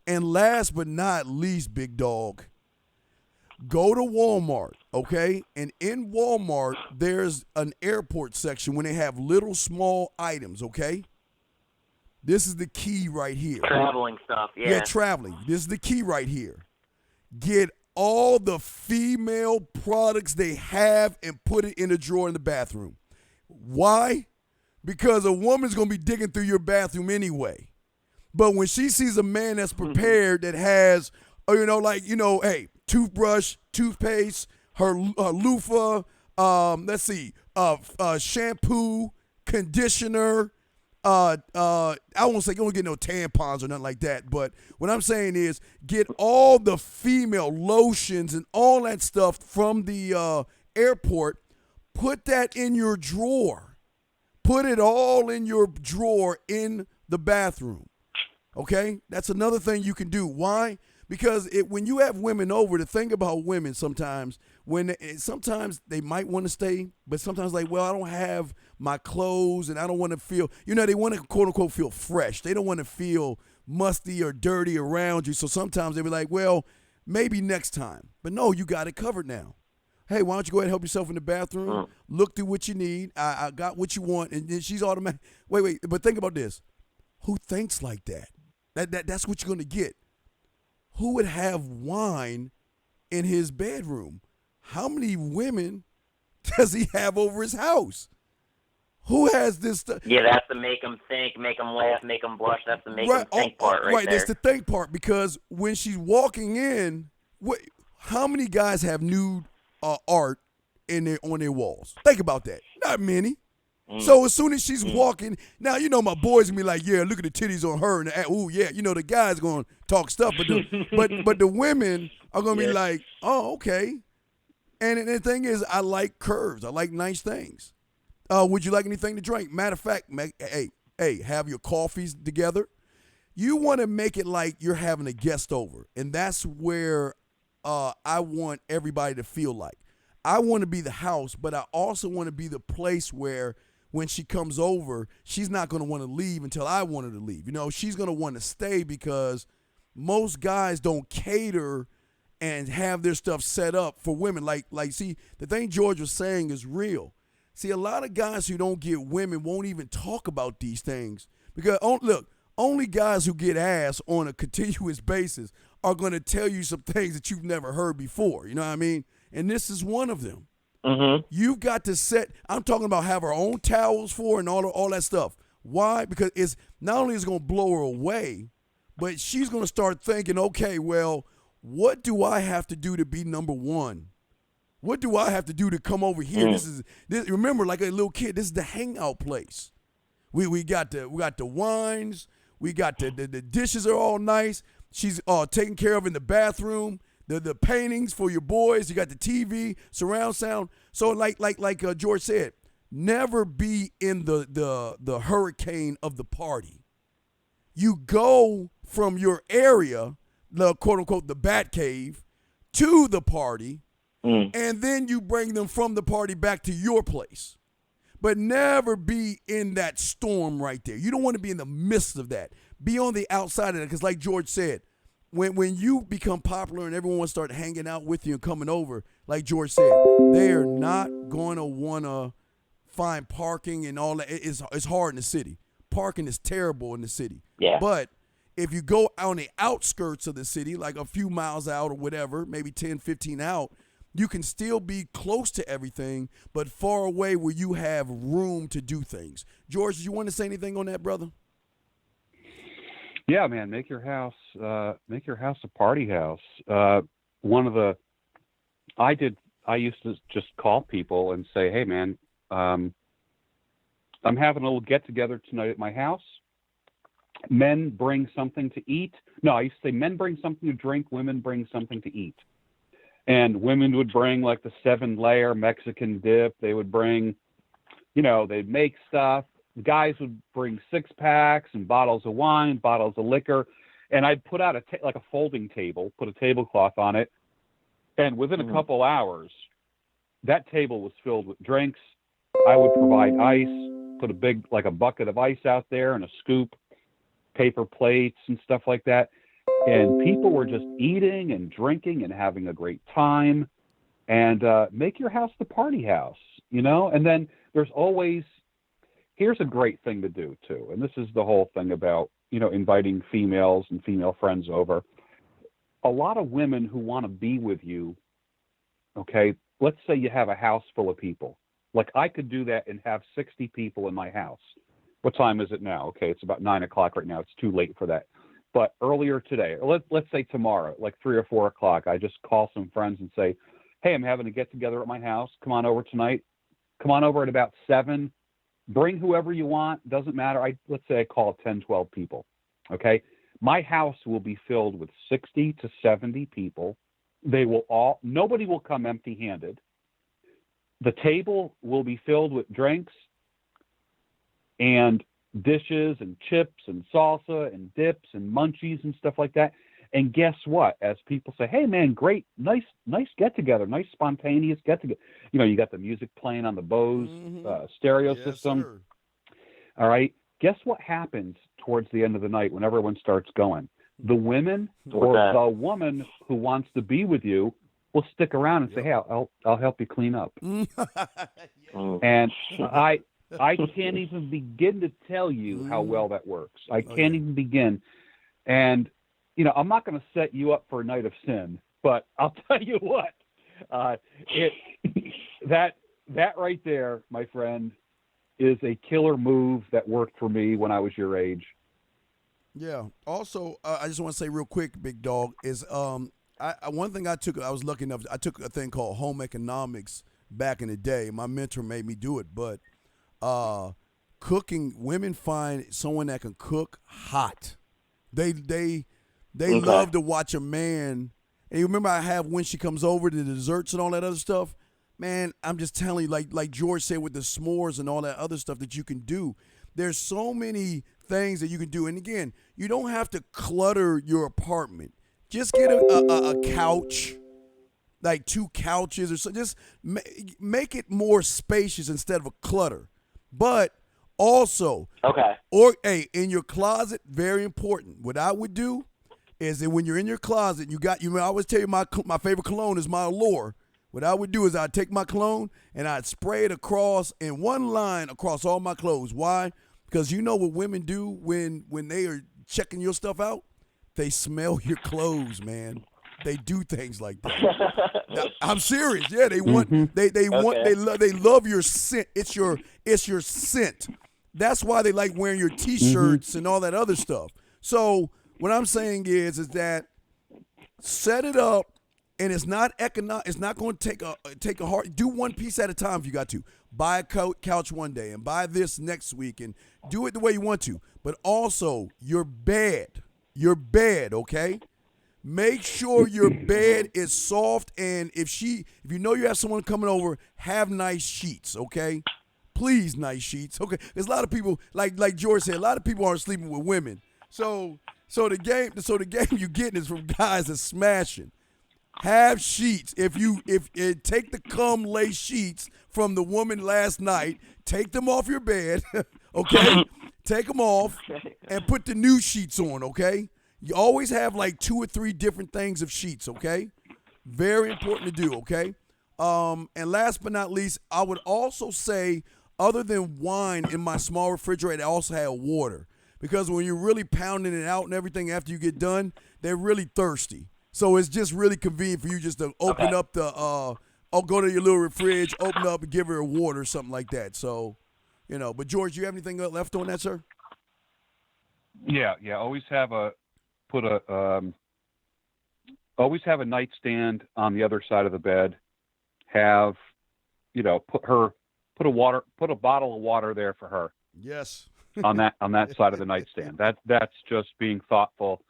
And last but not least, big dog, go to Walmart, okay? And in Walmart, there's an airport section when they have little small items, okay? This is the key right here. Traveling stuff, yeah. Yeah, traveling. This is the key right here. Get all the female products they have and put it in a drawer in the bathroom. Why? Because a woman's going to be digging through your bathroom anyway. But when she sees a man that's prepared, that has, hey, toothbrush, toothpaste, her loofah, shampoo, conditioner, I won't say you don't get no tampons or nothing like that, but what I'm saying is get all the female lotions and all that stuff from the airport, put that in your drawer. Put it all in your drawer in the bathroom. Okay? That's another thing you can do. Why? Because when you have women over, the thing about women sometimes, sometimes they might want to stay, but sometimes like, well, I don't have my clothes and I don't want to feel, they want to quote unquote feel fresh. They don't want to feel musty or dirty around you. So sometimes they be like, well, maybe next time. But no, you got it covered now. Hey, why don't you go ahead and help yourself in the bathroom? Look through what you need. I got what you want. And then she's automatic. Wait. But think about this. Who thinks like that? That's what you're going to get. Who would have wine in his bedroom? How many women does he have over his house? Who has this stuff? Yeah, that's the make them think, make them laugh, make them blush. That's the make them think part right there. That's the think part, because when she's walking in, how many guys have nude art on their walls? Think about that. Not many. So as soon as she's walking, now you know my boys gonna be like, yeah, look at the titties on her, and ooh yeah, you know the guys gonna talk stuff, but the women are gonna be like, oh okay. And the thing is, I like curves. I like nice things. Would you like anything to drink? Matter of fact, hey, have your coffees together. You want to make it like you're having a guest over, and that's where I want everybody to feel like. I want to be the house, but I also want to be the place where when she comes over, she's not going to want to leave until I want her to leave. You know, she's going to want to stay because most guys don't cater and have their stuff set up for women. Like, see, the thing George was saying is real. See, a lot of guys who don't get women won't even talk about these things because, look, only guys who get ass on a continuous basis are going to tell you some things that you've never heard before. You know what I mean? And this is one of them. You've got to set. I'm talking about have our own towels for and all that stuff. Why? Because it's not only is it going to blow her away, but she's going to start thinking, okay, well, what do I have to do to be number one? What do I have to do to come over here? This. Remember, like a little kid, this is the hangout place. We got the wines. We got the dishes are all nice. She's taken care of in the bathroom. The paintings for your boys. You got the TV, surround sound. So like George said, never be in the hurricane of the party. You go from your area, the quote unquote the bat cave, to the party, and then you bring them from the party back to your place. But never be in that storm right there. You don't want to be in the midst of that. Be on the outside of it, because like George said, when you become popular and everyone start hanging out with you and coming over, like George said, they are not going to want to find parking and all that. It's hard in the city. Parking is terrible in the city. Yeah. But if you go on the outskirts of the city, like a few miles out or whatever, maybe 10, 15 out, you can still be close to everything, but far away where you have room to do things. George, do you want to say anything on that, brother? Yeah, man, make your house a party house. I used to just call people and say, hey, man, I'm having a little get together tonight at my house. Men bring something to eat. No, I used to say men bring something to drink, women bring something to eat. And women would bring like the 7-layer Mexican dip. They would bring, they'd make stuff. Guys would bring 6-packs and bottles of wine, bottles of liquor. And I'd put out like a folding table, put a tablecloth on it. And within a couple hours, that table was filled with drinks. I would provide ice, put a bucket of ice out there and a scoop, paper plates and stuff like that. And people were just eating and drinking and having a great time. And make your house the party house, And then there's always, here's a great thing to do too. And this is the whole thing about, inviting females and female friends over. A lot of women who want to be with you, okay, let's say you have a house full of people. Like I could do that and have 60 people in my house. What time is it now? Okay, it's about 9 o'clock right now. It's too late for that. But earlier today, let's say tomorrow, like 3 or 4 o'clock, I just call some friends and say, hey, I'm having a get together at my house. Come on over tonight. Come on over at about 7. Bring whoever you want. Doesn't matter. Let's say I call 10, 12 people. Okay. My house will be filled with 60 to 70 people. Nobody will come empty handed. The table will be filled with drinks and dishes and chips and salsa and dips and munchies and stuff like that. And guess what? As people say, hey man, great, nice get together, nice spontaneous get together. You got the music playing on the Bose stereo system. Sir. All right. Guess what happens towards the end of the night when everyone starts going? The women or the woman who wants to be with you will stick around and say, hey, I'll help you clean up. And I can't even begin to tell you how well that works. I can't even begin. And, I'm not going to set you up for a night of sin, but I'll tell you what, that right there, my friend, is a killer move that worked for me when I was your age. Yeah. Also, I just want to say real quick, big dog, is one thing I was lucky enough, I took a thing called home economics back in the day. My mentor made me do it, but Cooking, women find someone that can cook hot. They Okay. love to watch a man. And you remember I have when she comes over to the desserts and all that other stuff. Man, I'm just telling you, like George said with the s'mores and all that other stuff that you can do. There's so many things that you can do. And again, you don't have to clutter your apartment. Just get a couch, like 2 couches or so. Just make it more spacious instead of a clutter. But also, Okay. in your closet, very important. What I would do is that when you're in your closet, I always tell you my favorite cologne is my Allure. What I would do is I'd take my cologne and I'd spray it across in one line across all my clothes. Why? Because you know what women do when they are checking your stuff out? They smell your clothes, man. They do things like that. Now, I'm serious. Yeah, they want they love your scent. It's your scent. That's why they like wearing your t-shirts and all that other stuff. So what I'm saying is that set it up. And it's not It's not going to take a hard. Do one piece at a time if you got to. Buy a couch one day and buy this next week and do it the way you want to. But also your bed, okay? Make sure your bed is soft. And if you know you have someone coming over, have nice sheets, okay? Please, nice sheets, okay? There's a lot of people like George said. A lot of people aren't sleeping with women. So the game you're getting is from guys that's smashing. Have sheets. If take the lay sheets from the woman last night, take them off your bed, okay? Take them off and put the new sheets on, okay? You always have like 2 or 3 different things of sheets, okay? Very important to do, okay? And last but not least, I would also say, other than wine in my small refrigerator, I also have water. Because when you're really pounding it out and everything after you get done, they're really thirsty. So it's just really convenient for you just to open up go to your little fridge, open up and give her a water or something like that. So, but George, you have anything left on that, sir? Yeah. Always have a nightstand on the other side of the bed. Have, put a bottle of water there for her. Yes. on that side of the nightstand. That's just being thoughtful.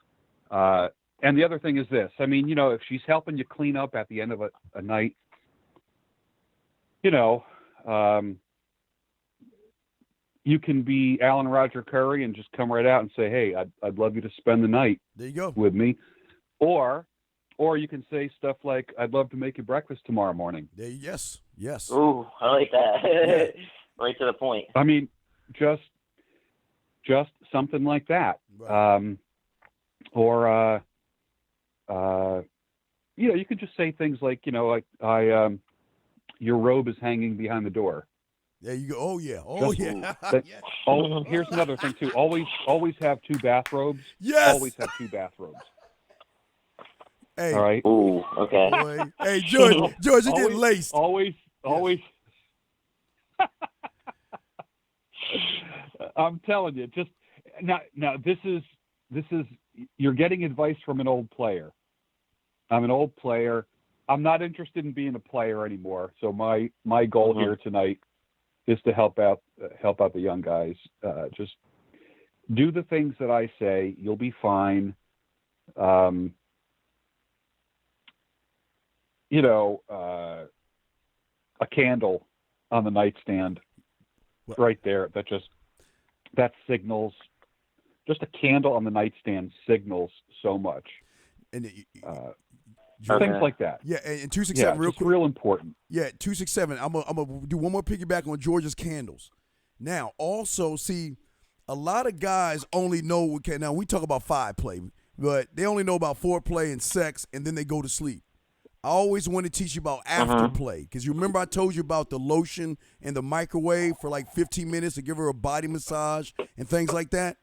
And the other thing is this. I mean, if she's helping you clean up at the end of a night, you can be Alan Roger Curry and just come right out and say, hey, I'd love you to spend the night there you go. with me. Or you can say stuff like, I'd love to make you breakfast tomorrow morning. Yes. Ooh, I like that. Yeah. Right to the point. I mean, just something like that. Right. You could just say things like, your robe is hanging behind the door. There you go. Oh yeah. Oh yeah. Here's another thing too. Always have 2 bathrobes. Yes. Always have 2 bathrobes. Hey. All right. Ooh, okay. Boy. Hey, George, you're getting laced. Always. I'm telling you, just now. This is you're getting advice from an old player. I'm an old player. I'm not interested in being a player anymore. So my goal here tonight is to help out the young guys. Just do the things that I say. You'll be fine. A candle on the nightstand right there. That signals. Just a candle on the nightstand signals so much. And things like that. Yeah, and 267 real quick. Real important. Yeah, 267. I'm gonna do one more piggyback on George's candles. Now, also, see, a lot of guys only know. Okay, now we talk about 5 play, but they only know about 4 play and sex, and then they go to sleep. I always want to teach you about after play, because you remember I told you about the lotion and the microwave for like 15 minutes to give her a body massage and things like that.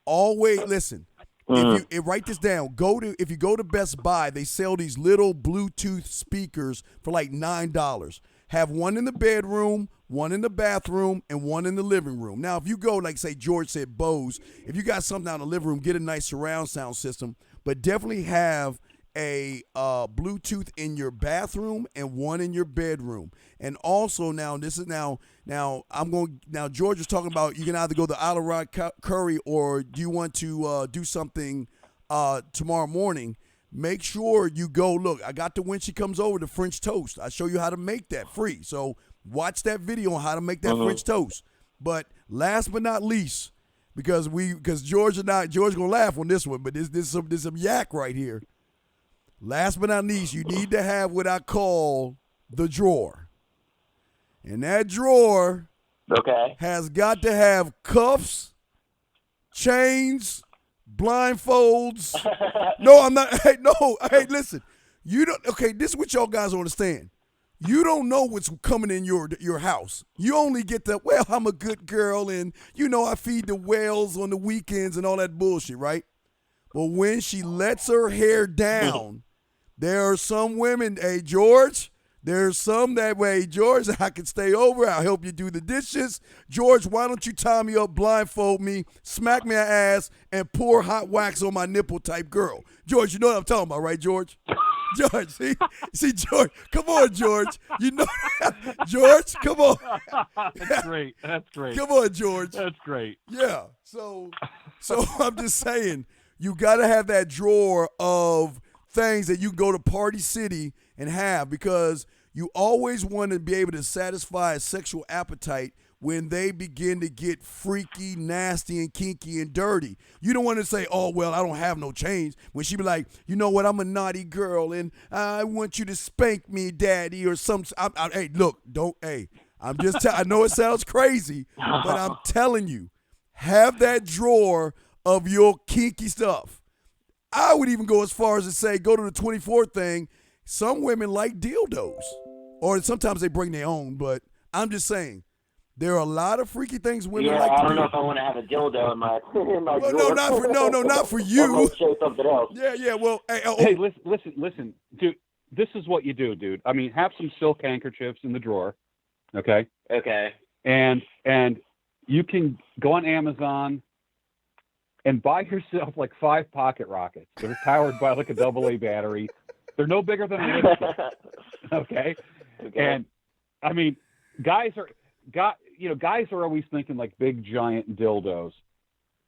Always listen. If you write this down, if you go to Best Buy, they sell these little Bluetooth speakers for like $9. Have one in the bedroom, one in the bathroom, and one in the living room. Now, if you go, like say George said, Bose, if you got something out in the living room, get a nice surround sound system, but definitely have a Bluetooth in your bathroom and one in your bedroom. And also now George was talking about you can either go to Isle of Rock Curry or do you want to do something tomorrow morning. Make sure you go, look, I got when she comes over, the French toast. I show you how to make that free. So watch that video on how to make that French toast. But last but not least, because George gonna laugh on this one, but there's some yak right here. Last but not least, you need to have what I call the drawer. And that drawer has got to have cuffs, chains, blindfolds. No, I'm not. Hey, no. Hey, listen. You don't. Okay, this is what y'all guys don't understand. You don't know what's coming in your house. You only get the, well, I'm a good girl and, I feed the whales on the weekends and all that bullshit, right? But when she lets her hair down, there are some women, hey, George, there's some that way, George, I can stay over. I'll help you do the dishes. George, why don't you tie me up, blindfold me, smack me an ass, and pour hot wax on my nipple type girl. George, you know what I'm talking about, right, George? George, see, George, come on, George. You know, George, come on. That's great. Come on, George. That's great. Yeah. So I'm just saying, you got to have that drawer of things that you go to Party City and have, because you always want to be able to satisfy a sexual appetite when they begin to get freaky, nasty, and kinky and dirty. You don't want to say, oh, well, I don't have no change. When she be like, you know what, I'm a naughty girl, and I want you to spank me, daddy, or some. Hey, look, don't, hey, I'm just I know it sounds crazy, but I'm telling you, have that drawer of your kinky stuff. I would even go as far as to say, go to the 24 thing. Some women like dildos, or sometimes they bring their own, but I'm just saying, there are a lot of freaky things women like to do. I don't know if I want to have a dildo in my well, drawer. not for you. Show something else. Yeah. Well, hey, listen, dude. This is what you do, dude. I mean, have some silk handkerchiefs in the drawer, okay? Okay. And you can go on Amazon and buy yourself like 5 pocket rockets. They're powered by like a AA battery. They're no bigger than a lipstick, okay? And I mean, guys are always thinking like big giant dildos.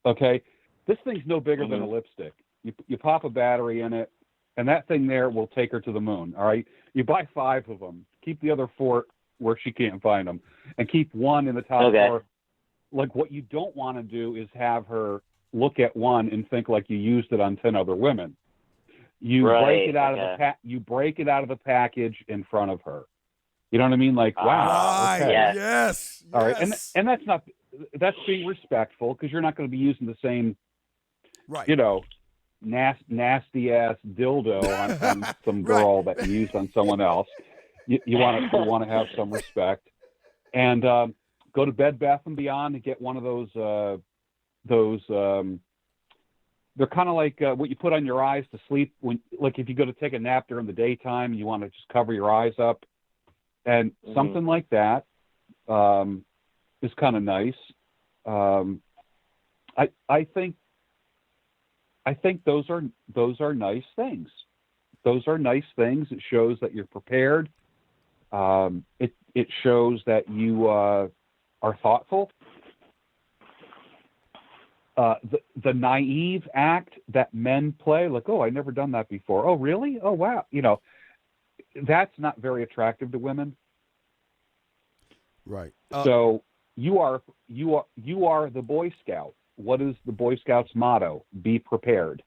Okay, this thing's no bigger than a lipstick. You pop a battery in it, and that thing there will take her to the moon. All right, you buy 5 of them. Keep the other 4 where she can't find them, and keep one in the top drawer. Like, what you don't want to do is have her look at one and think like you used it on 10 other women. You break it out of you break it out of the package in front of her. You know what I mean? Like, wow. Okay. Yes. All right. And that's being respectful, because you're not going to be using the same, nasty ass dildo on some girl that you used on someone else. You want to have some respect, and go to Bed Bath and Beyond and get one of those. They're kind of like what you put on your eyes to sleep when, like, if you go to take a nap during the daytime, you want to just cover your eyes up. And something like that is kind of nice. I think those are nice things. Those are nice things. It shows that you're prepared. It shows that you are thoughtful. The naive act that men play, like, oh, I've never done that before. Oh, really? Oh, wow. That's not very attractive to women. Right. So you are the Boy Scout. What is the Boy Scouts motto? Be prepared.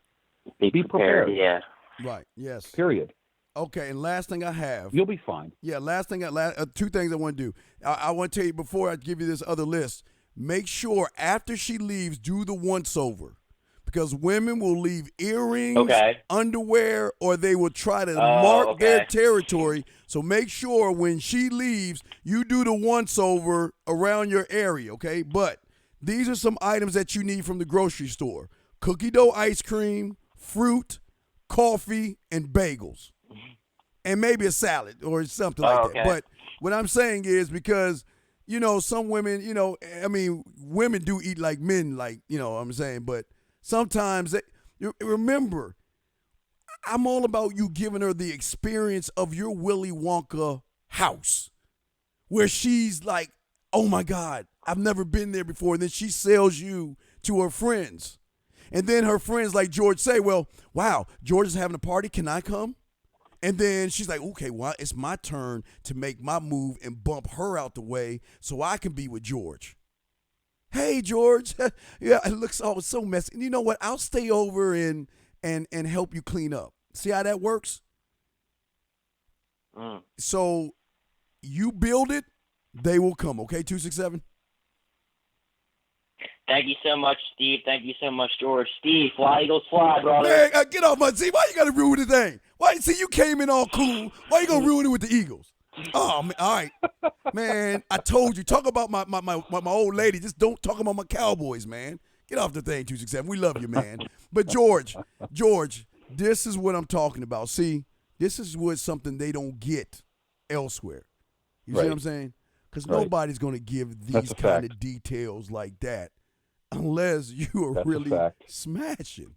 Be prepared. Yeah. Right. Yes. Period. Okay. And last thing I have. You'll be fine. Yeah. Last thing. 2 things I want to do. I want to tell you before I give you this other list. Make sure after she leaves, do the once over. Because women will leave earrings, underwear, or they will try to mark their territory. So make sure when she leaves, you do the once over around your area, okay? But these are some items that you need from the grocery store. Cookie dough ice cream, fruit, coffee, and bagels. And maybe a salad or something like that. But what I'm saying is, because some women, women do eat like men, like, what I'm saying, but sometimes remember, I'm all about you giving her the experience of your Willy Wonka house, where she's like, oh my God, I've never been there before. And then she sells you to her friends. And then her friends, like George, say, well, wow, George is having a party. Can I come? And then she's like, okay, well, it's my turn to make my move and bump her out the way so I can be with George. Hey, George. Yeah, it looks so messy. And you know what? I'll stay over and help you clean up. See how that works? So you build it, they will come. Okay, 267? Thank you so much, Steve. Thank you so much, George. Steve, fly Eagles fly, brother. Man, get off my team. Why you got to ruin the thing? Why? See, you came in all cool. Why you going to ruin it with the Eagles? Oh, man, all right. Man, I told you. Talk about my old lady. Just don't talk about my Cowboys, man. Get off the thing, 267. We love you, man. But, George, this is what I'm talking about. See, this is what something they don't get elsewhere. You see what I'm saying? Because nobody's going to give these kind of details like that unless you are really smashing.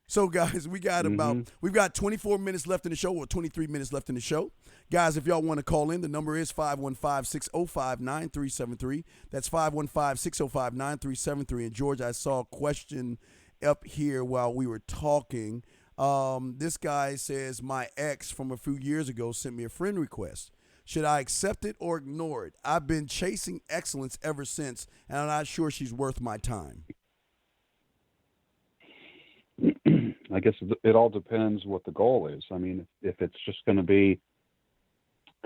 So, guys, we've got 24 minutes left in the show, or 23 minutes left in the show. Guys, if y'all want to call in, the number is 515-605-9373. That's 515-605-9373. And, George, I saw a question up here while we were talking. This guy says, my ex from a few years ago sent me a friend request. Should I accept it or ignore it? I've been chasing excellence ever since, and I'm not sure she's worth my time. I guess it all depends what the goal is. I mean, if it's just going to be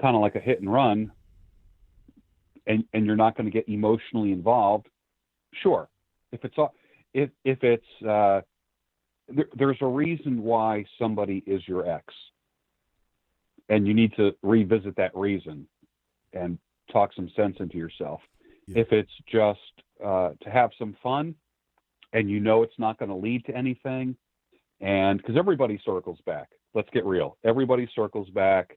kind of like a hit and run, and you're not going to get emotionally involved, sure. There's a reason why somebody is your ex, and you need to revisit that reason and talk some sense into yourself. Yeah. If it's just to have some fun, and you know it's not going to lead to anything, and because everybody circles back. Let's get real. Everybody circles back.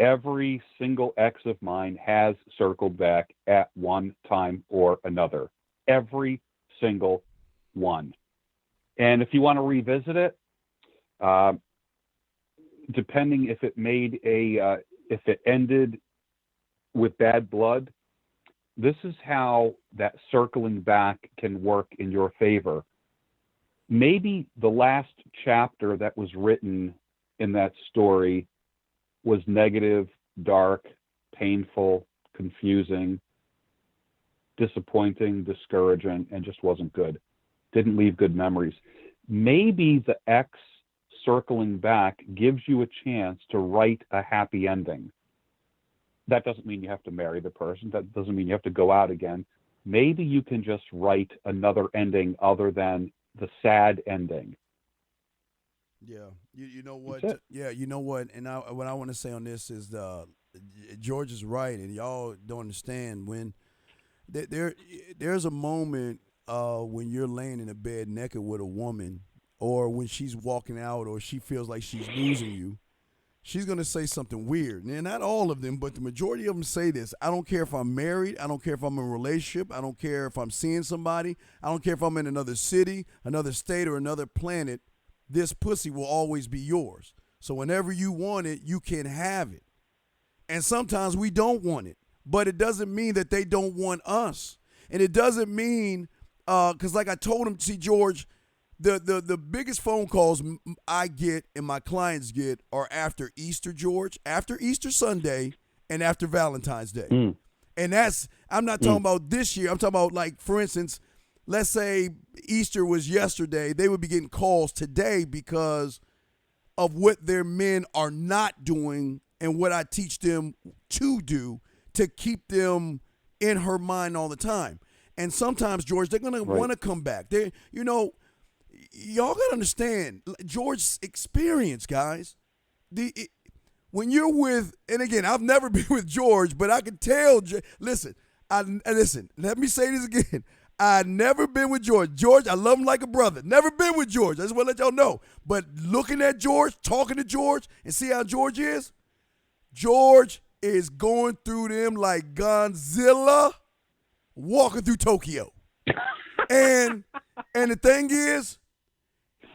Every single ex of mine has circled back at one time or another. Every single one. And if you want to revisit it, depending if it if it ended with bad blood, this is how that circling back can work in your favor. Maybe the last chapter that was written in that story was negative, dark, painful, confusing, disappointing, discouraging, and just wasn't good. Didn't leave good memories. Maybe the ex circling back gives you a chance to write a happy ending. That doesn't mean you have to marry the person. That doesn't mean you have to go out again. Maybe you can just write another ending other than the sad ending. Yeah, you know what? Yeah, you know what? And what I want to say on this is George is right, and y'all don't understand when there's a moment when you're laying in a bed naked with a woman, or when she's walking out, or she feels like she's losing you. She's going to say something weird. And not all of them, but the majority of them say this. I don't care if I'm married. I don't care if I'm in a relationship. I don't care if I'm seeing somebody. I don't care if I'm in another city, another state, or another planet. This pussy will always be yours. So whenever you want it, you can have it. And sometimes we don't want it. But it doesn't mean that they don't want us. And it doesn't mean, because like I told him, see, George, The biggest phone calls I get and my clients get are after Easter, George, after Easter Sunday, and after Valentine's Day. And I'm not talking about this year. I'm talking about, like, for instance, let's say Easter was yesterday. They would be getting calls today because of what their men are not doing and what I teach them to do to keep them in her mind all the time. And sometimes, George, they're going to want to come back. Y'all got to understand George's experience, guys. When you're with, and again, I've never been with George, but I can tell. Listen, let me say this again. I've never been with George. George, I love him like a brother. Never been with George. I just want to let y'all know. But looking at George, talking to George, and see how George is going through them like Godzilla walking through Tokyo. And the thing is,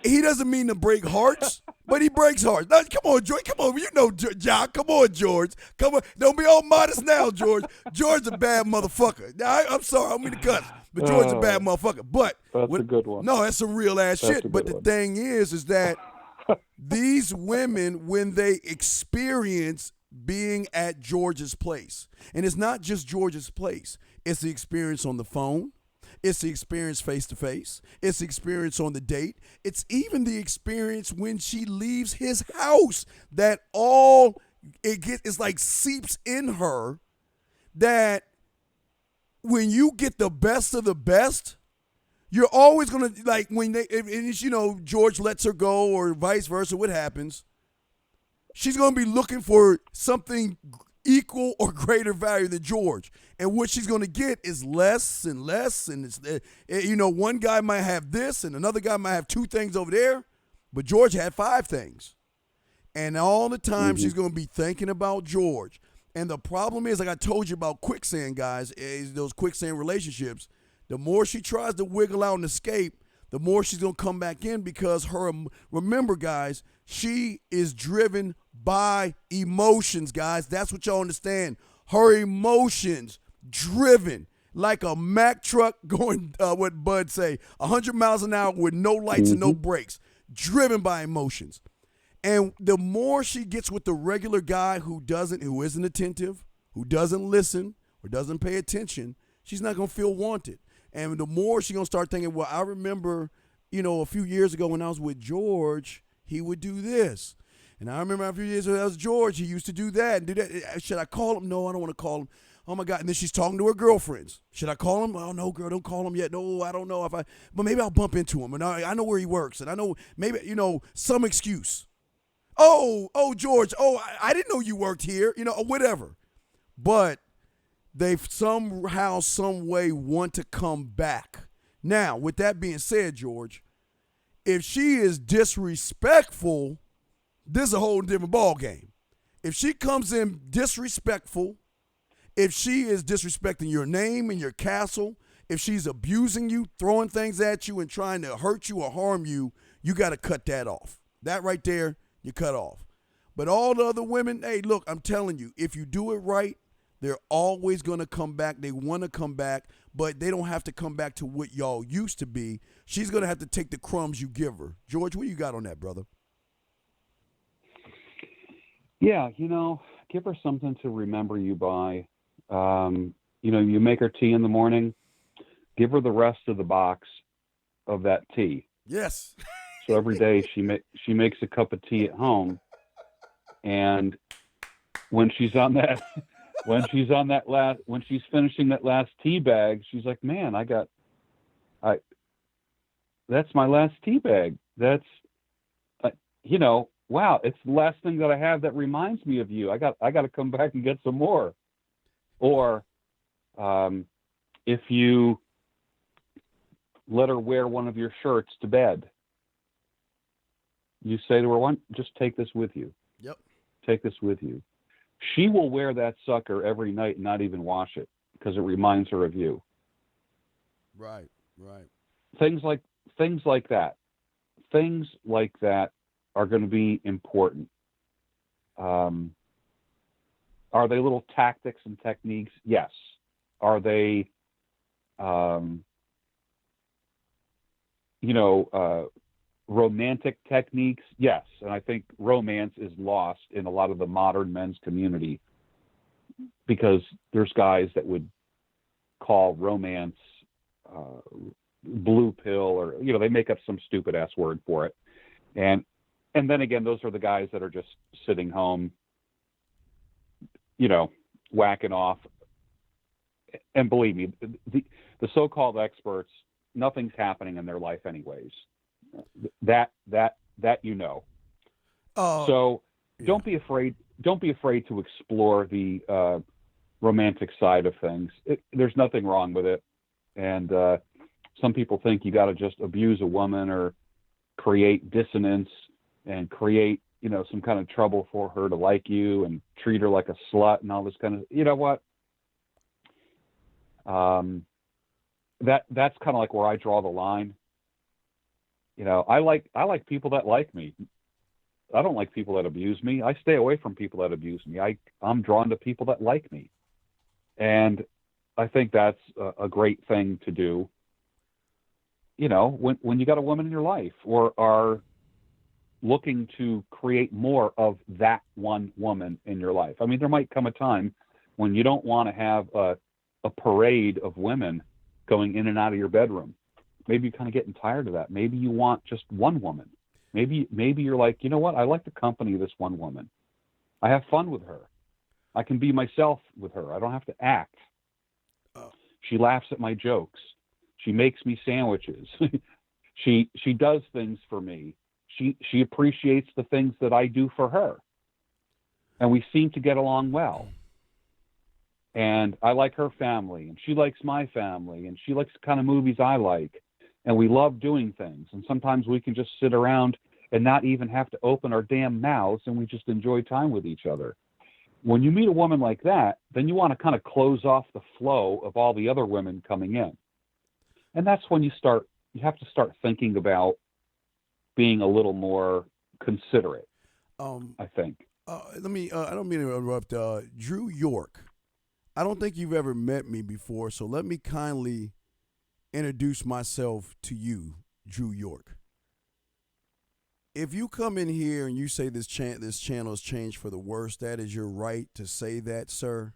he doesn't mean to break hearts, but he breaks hearts. Now, come on, George. Come on. You know, John. Come on, George. Come on. Don't be all modest now, George. George's a bad motherfucker. Now, I'm sorry. I don't mean to cuss, but George's a bad motherfucker. But That's a good one. No, that's some real ass That's a shit. good But the one. thing is that these women, when they experience being at George's place, and it's not just George's place, it's the experience on the phone. It's the experience face to face. It's the experience on the date. It's even the experience when she leaves his house that all it's like seeps in her, that when you get the best of the best, you're always gonna, like, when they, and it's, you know, George lets her go or vice versa, what happens? She's gonna be looking for something equal or greater value than George. And what she's going to get is less and less. And, it's, you know, one guy might have this and another guy might have 2 things over there, but George had 5 things. And all the time she's going to be thinking about George. And the problem is, like I told you about quicksand, guys, is those quicksand relationships, the more she tries to wiggle out and escape, the more she's going to come back in, because remember, guys, she is driven by emotions, guys. That's what y'all understand. Her emotions driven like a Mack truck going, what Bud say, 100 miles an hour with no lights and no brakes, driven by emotions. And the more she gets with the regular guy who isn't attentive, who doesn't listen or doesn't pay attention, she's not going to feel wanted. And the more she's going to start thinking, well, I remember, you know, a few years ago when I was with George, he would do this. And I remember a few years ago, that was George. He used to do that and do that. Should I call him? No, I don't want to call him. Oh, my God. And then she's talking to her girlfriends. Should I call him? Oh, no, girl, don't call him yet. No, I don't know. But maybe I'll bump into him. And I know where he works. And I know maybe, you know, some excuse. Oh, George. Oh, I didn't know you worked here. You know, or whatever. But they somehow, some way want to come back. Now, with that being said, George, if she is disrespectful, this is a whole different ball game. If she comes in disrespectful, if she is disrespecting your name and your castle, if she's abusing you, throwing things at you and trying to hurt you or harm you, you got to cut that off. That right there, you cut off. But all the other women, hey, look, I'm telling you, if you do it right, they're always going to come back. They want to come back, but they don't have to come back to what y'all used to be. She's going to have to take the crumbs you give her. George, what you got on that, brother? Yeah, you know, give her something to remember you by. You know, you make her tea in the morning, give her the rest of the box of that tea. Yes. So every day she makes a cup of tea at home, and when she's finishing that last tea bag, she's like, man, that's my last tea bag. That's, you know, wow, it's the last thing that I have that reminds me of you. I got to come back and get some more. Or if you let her wear one of your shirts to bed, you say to her, just take this with you. Yep. Take this with you. She will wear that sucker every night and not even wash it because it reminds her of you. Right. Things like that. Things like that are going to be important. Are they little tactics and techniques? Yes. Are they, romantic techniques? Yes. And I think romance is lost in a lot of the modern men's community because there's guys that would call romance blue pill, or, you know, they make up some stupid ass word for it. And then again, those are the guys that are just sitting home, you know, whacking off. And believe me, the so-called experts, nothing's happening in their life anyways. That you know. So don't be afraid. Don't be afraid to explore the romantic side of things. There's nothing wrong with it. And some people think you got to just abuse a woman or create dissonance and create, you know, some kind of trouble for her to like you and treat her like a slut and all this kind of, you know what? That's kind of like where I draw the line. You know, I like people that like me. I don't like people that abuse me. I stay away from people that abuse me. I'm drawn to people that like me. And I think that's a great thing to do. You know, when you got a woman in your life or are looking to create more of that one woman in your life. I mean, there might come a time when you don't want to have a parade of women going in and out of your bedroom. Maybe you're kind of getting tired of that. Maybe you want just one woman. Maybe you're like, you know what? I like the company of this one woman. I have fun with her. I can be myself with her. I don't have to act. She laughs at my jokes. She makes me sandwiches. She does things for me. She appreciates the things that I do for her. And we seem to get along well. And I like her family, and she likes my family, and she likes the kind of movies I like. And we love doing things. And sometimes we can just sit around and not even have to open our damn mouths, and we just enjoy time with each other. When you meet a woman like that, then you want to kind of close off the flow of all the other women coming in. And that's when you have to start thinking about being a little more considerate, I think. I don't mean to interrupt. Drew York, I don't think you've ever met me before, so let me kindly introduce myself to you, Drew York. If you come in here and you say this channel has changed for the worse, that is your right to say that, sir.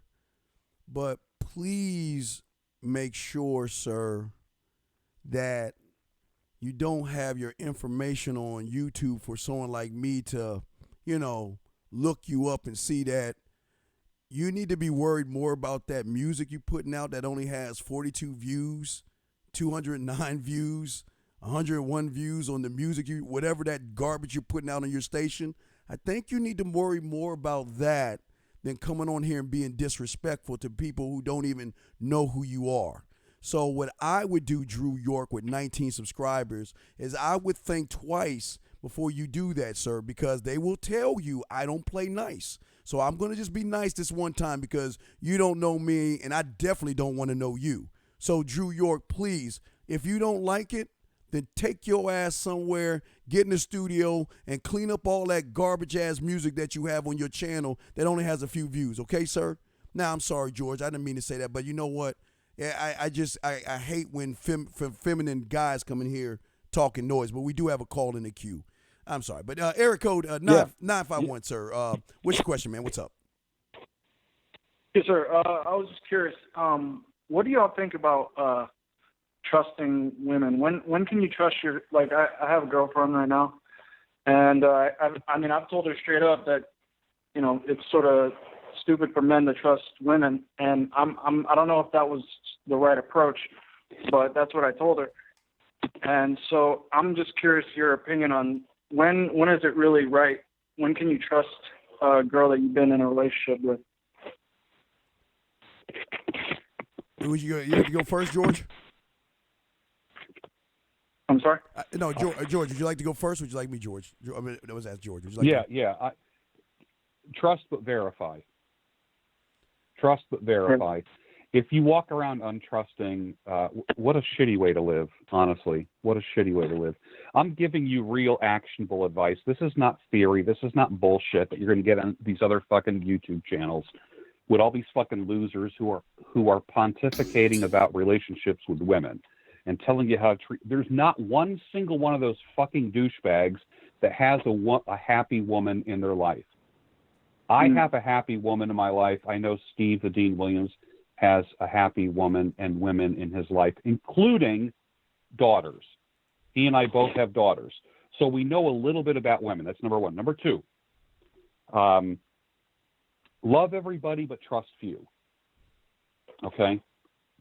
But please make sure, sir, that you don't have your information on YouTube for someone like me to, look you up and see that. You need to be worried more about that music you're putting out that only has 42 views, 209 views, 101 views on the music, whatever that garbage you're putting out on your station. I think you need to worry more about that than coming on here and being disrespectful to people who don't even know who you are. So what I would do, Drew York, with 19 subscribers, is I would think twice before you do that, sir, because they will tell you I don't play nice. So I'm going to just be nice this one time because you don't know me, and I definitely don't want to know you. So, Drew York, please, if you don't like it, then take your ass somewhere, get in the studio, and clean up all that garbage-ass music that you have on your channel that only has a few views. Okay, sir? Now, I'm sorry, George. I didn't mean to say that, but you know what? I hate when feminine guys come in here talking noise, but we do have a call in the queue. I'm sorry. But area code 951, sir. What's your question, man? What's up? Yes, sir. I was just curious. What do y'all think about trusting women? When can you trust your, like, I have a girlfriend right now, and I've told her straight up that, it's sort of stupid for men to trust women, and I don't know if that was the right approach, but that's what I told her. And so I'm just curious your opinion on when is it really right? When can you trust a girl that you've been in a relationship with? You have to go first, George? I'm sorry? No, George, would you like to go first? Or would you like me, George? I mean, that was asked George. Would you like Trust but verify. Trust but verify. If you walk around untrusting, what a shitty way to live, honestly. What a shitty way to live. I'm giving you real actionable advice. This is not theory. This is not bullshit that you're going to get on these other fucking YouTube channels with all these fucking losers who are pontificating about relationships with women and telling you how to treat. There's not one single one of those fucking douchebags that has a happy woman in their life. I have a happy woman in my life. I know Steve, the Dean Williams, has a happy woman and women in his life, including daughters. He and I both have daughters. So we know a little bit about women. That's number one. Number two, love everybody but trust few. Okay?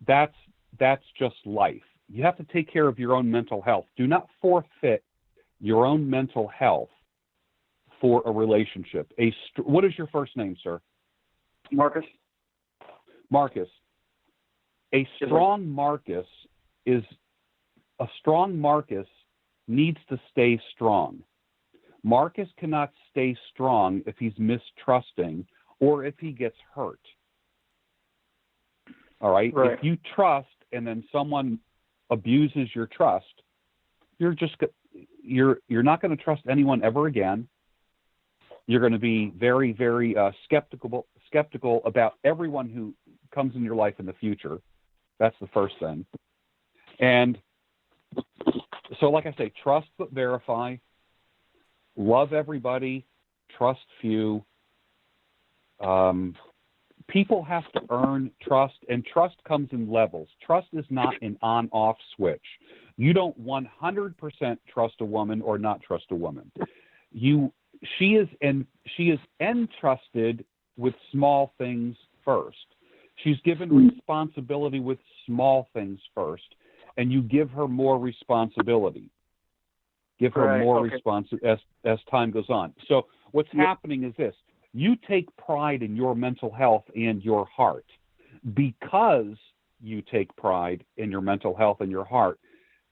That's just life. You have to take care of your own mental health. Do not forfeit your own mental health for a relationship. What is your first name, sir? Marcus. Marcus. A strong Marcus needs to stay strong. Marcus cannot stay strong if he's mistrusting or if he gets hurt. All right? Right. If you trust and then someone abuses your trust, you're not going to trust anyone ever again. You're going to be very, very skeptical about everyone who comes in your life in the future. That's the first thing. And so, like I say, trust but verify. Love everybody. Trust few. People have to earn trust, and trust comes in levels. Trust is not an on-off switch. You don't 100% trust a woman or not trust a woman. She is entrusted with small things first. She's given responsibility with small things first, and you give her more responsibility. Give her more responsibility as time goes on. So what's happening is this. You take pride in your mental health and your heart. Because you take pride in your mental health and your heart,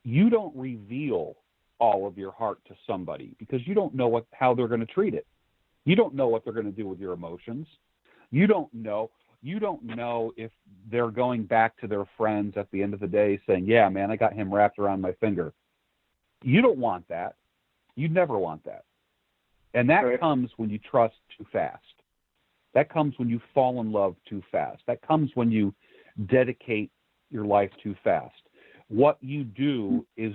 you don't reveal all of your heart to somebody because you don't know how they're going to treat it. You don't know what they're going to do with your emotions. You don't know if they're going back to their friends at the end of the day saying, yeah, man, I got him wrapped around my finger. You don't want that. You never want that. And that comes when you trust too fast. That comes when you fall in love too fast. That comes when you dedicate your life too fast. What you do is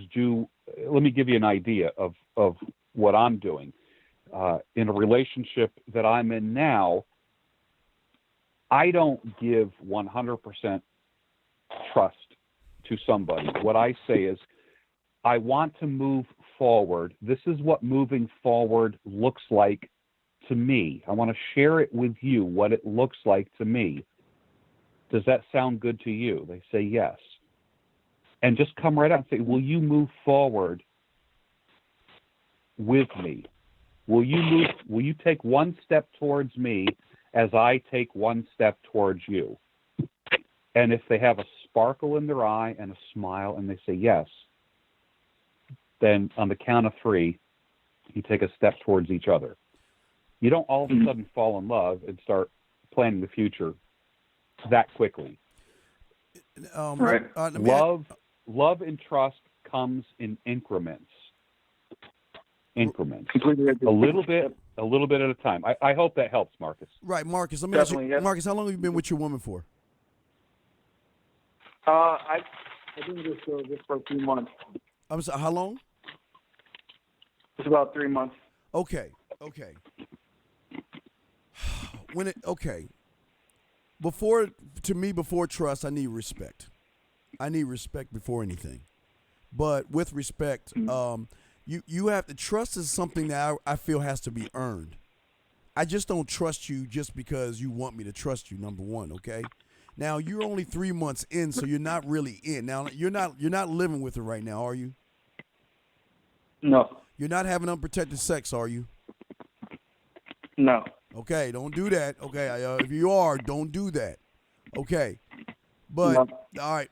let me give you an idea of what I'm doing. In a relationship that I'm in now, I don't give 100% trust to somebody. What I say is, I want to move forward. This is what moving forward looks like to me. I want to share it with you, what it looks like to me. Does that sound good to you? They say yes. And just come right out and say, will you move forward with me? Will you take one step towards me as I take one step towards you? And if they have a sparkle in their eye and a smile and they say yes, then on the count of 3, you take a step towards each other. You don't all of a sudden fall in love and start planning the future that quickly. Love and trust comes in increments. Completely agree. A little bit at a time. I hope that helps, Marcus. Right, Marcus. Let me ask you, Marcus, how long have you been with your woman for? I've been just for a few months. I'm sorry, how long? It's about 3 months. Okay. Before trust, I need respect. I need respect before anything. But with respect, you have to trust is something that I feel has to be earned. I just don't trust you just because you want me to trust you. Number one, okay. Now you're only 3 months in, so you're not really in. Now you're not living with her right now, are you? No. You're not having unprotected sex, are you? No. Okay, don't do that. Okay, if you are, don't do that. Okay, but No. All right.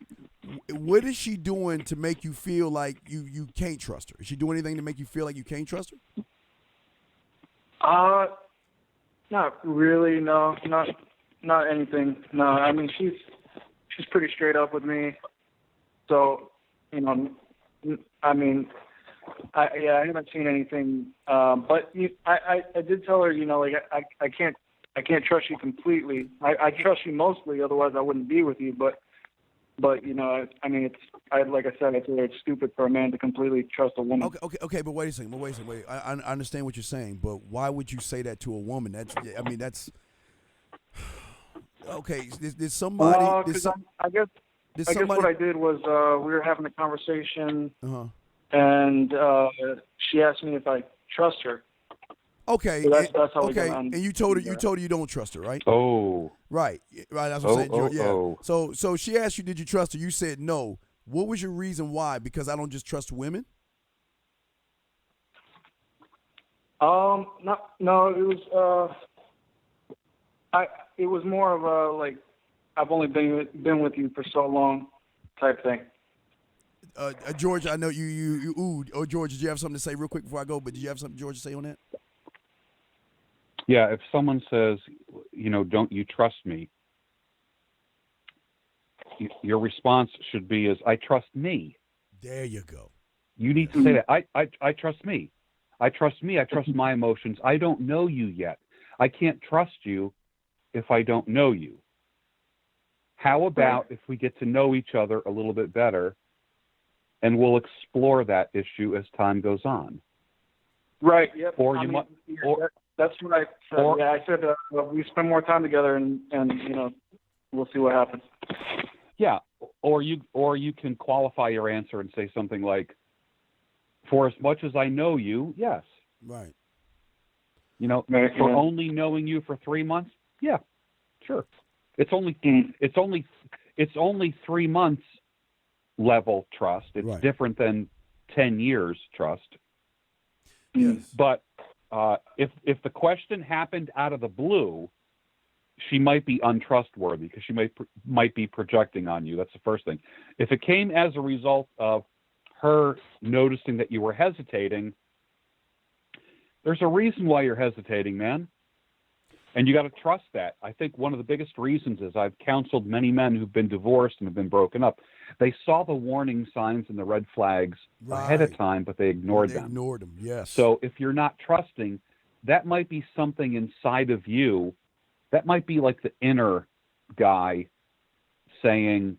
What is she doing to make you feel like you can't trust her? Is she doing anything to make you feel like you can't trust her? Not really. No, not anything. No, I mean she's pretty straight up with me. So, I mean, I haven't seen anything. But I did tell her, like I can't trust you completely. I trust you mostly, otherwise I wouldn't be with you. But I mean, like I said, it's stupid for a man to completely trust a woman. Okay, but wait a second. I understand what you're saying, but why would you say that to a woman? That's okay. Did somebody? I guess what I did was we were having a conversation, and she asked me if I trust her. Okay. So that's how we got okay. on. And you told her you don't trust her, right? Oh. Right. That's what I'm saying. Yeah. So she asked you, did you trust her? You said no. What was your reason why? Because I don't just trust women? No, it was more of a like I've only been with you for so long type thing. George, I know you George, did you have something to say real quick before I go? But did you have something, George, to say on that? Yeah, if someone says, don't you trust me? Your response should be I trust me. There you go. You need to say that. I trust me. I trust me. I trust my emotions. I don't know you yet. I can't trust you if I don't know you. How about if we get to know each other a little bit better, and we'll explore that issue as time goes on? Right. Yep. Or I you mean, might. yeah, Or, that's what I said. or- Yeah, I said we spend more time together, and we'll see what happens. Yeah, or you can qualify your answer and say something like, "For as much as I know you, yes." Right. For only knowing you for 3 months, yeah, sure. It's only 3 months level trust. It's Right. different than 10 years trust. Yes. But if the question happened out of the blue, she might be untrustworthy because she might be projecting on you. That's the first thing. If it came as a result of her noticing that you were hesitating, there's a reason why you're hesitating, man. And you got to trust that. I think one of the biggest reasons is I've counseled many men who've been divorced and have been broken up. They saw the warning signs and the red flags ahead of time, but they ignored them. Ignored them, yes. So if you're not trusting, that might be something inside of you. That might be like the inner guy saying,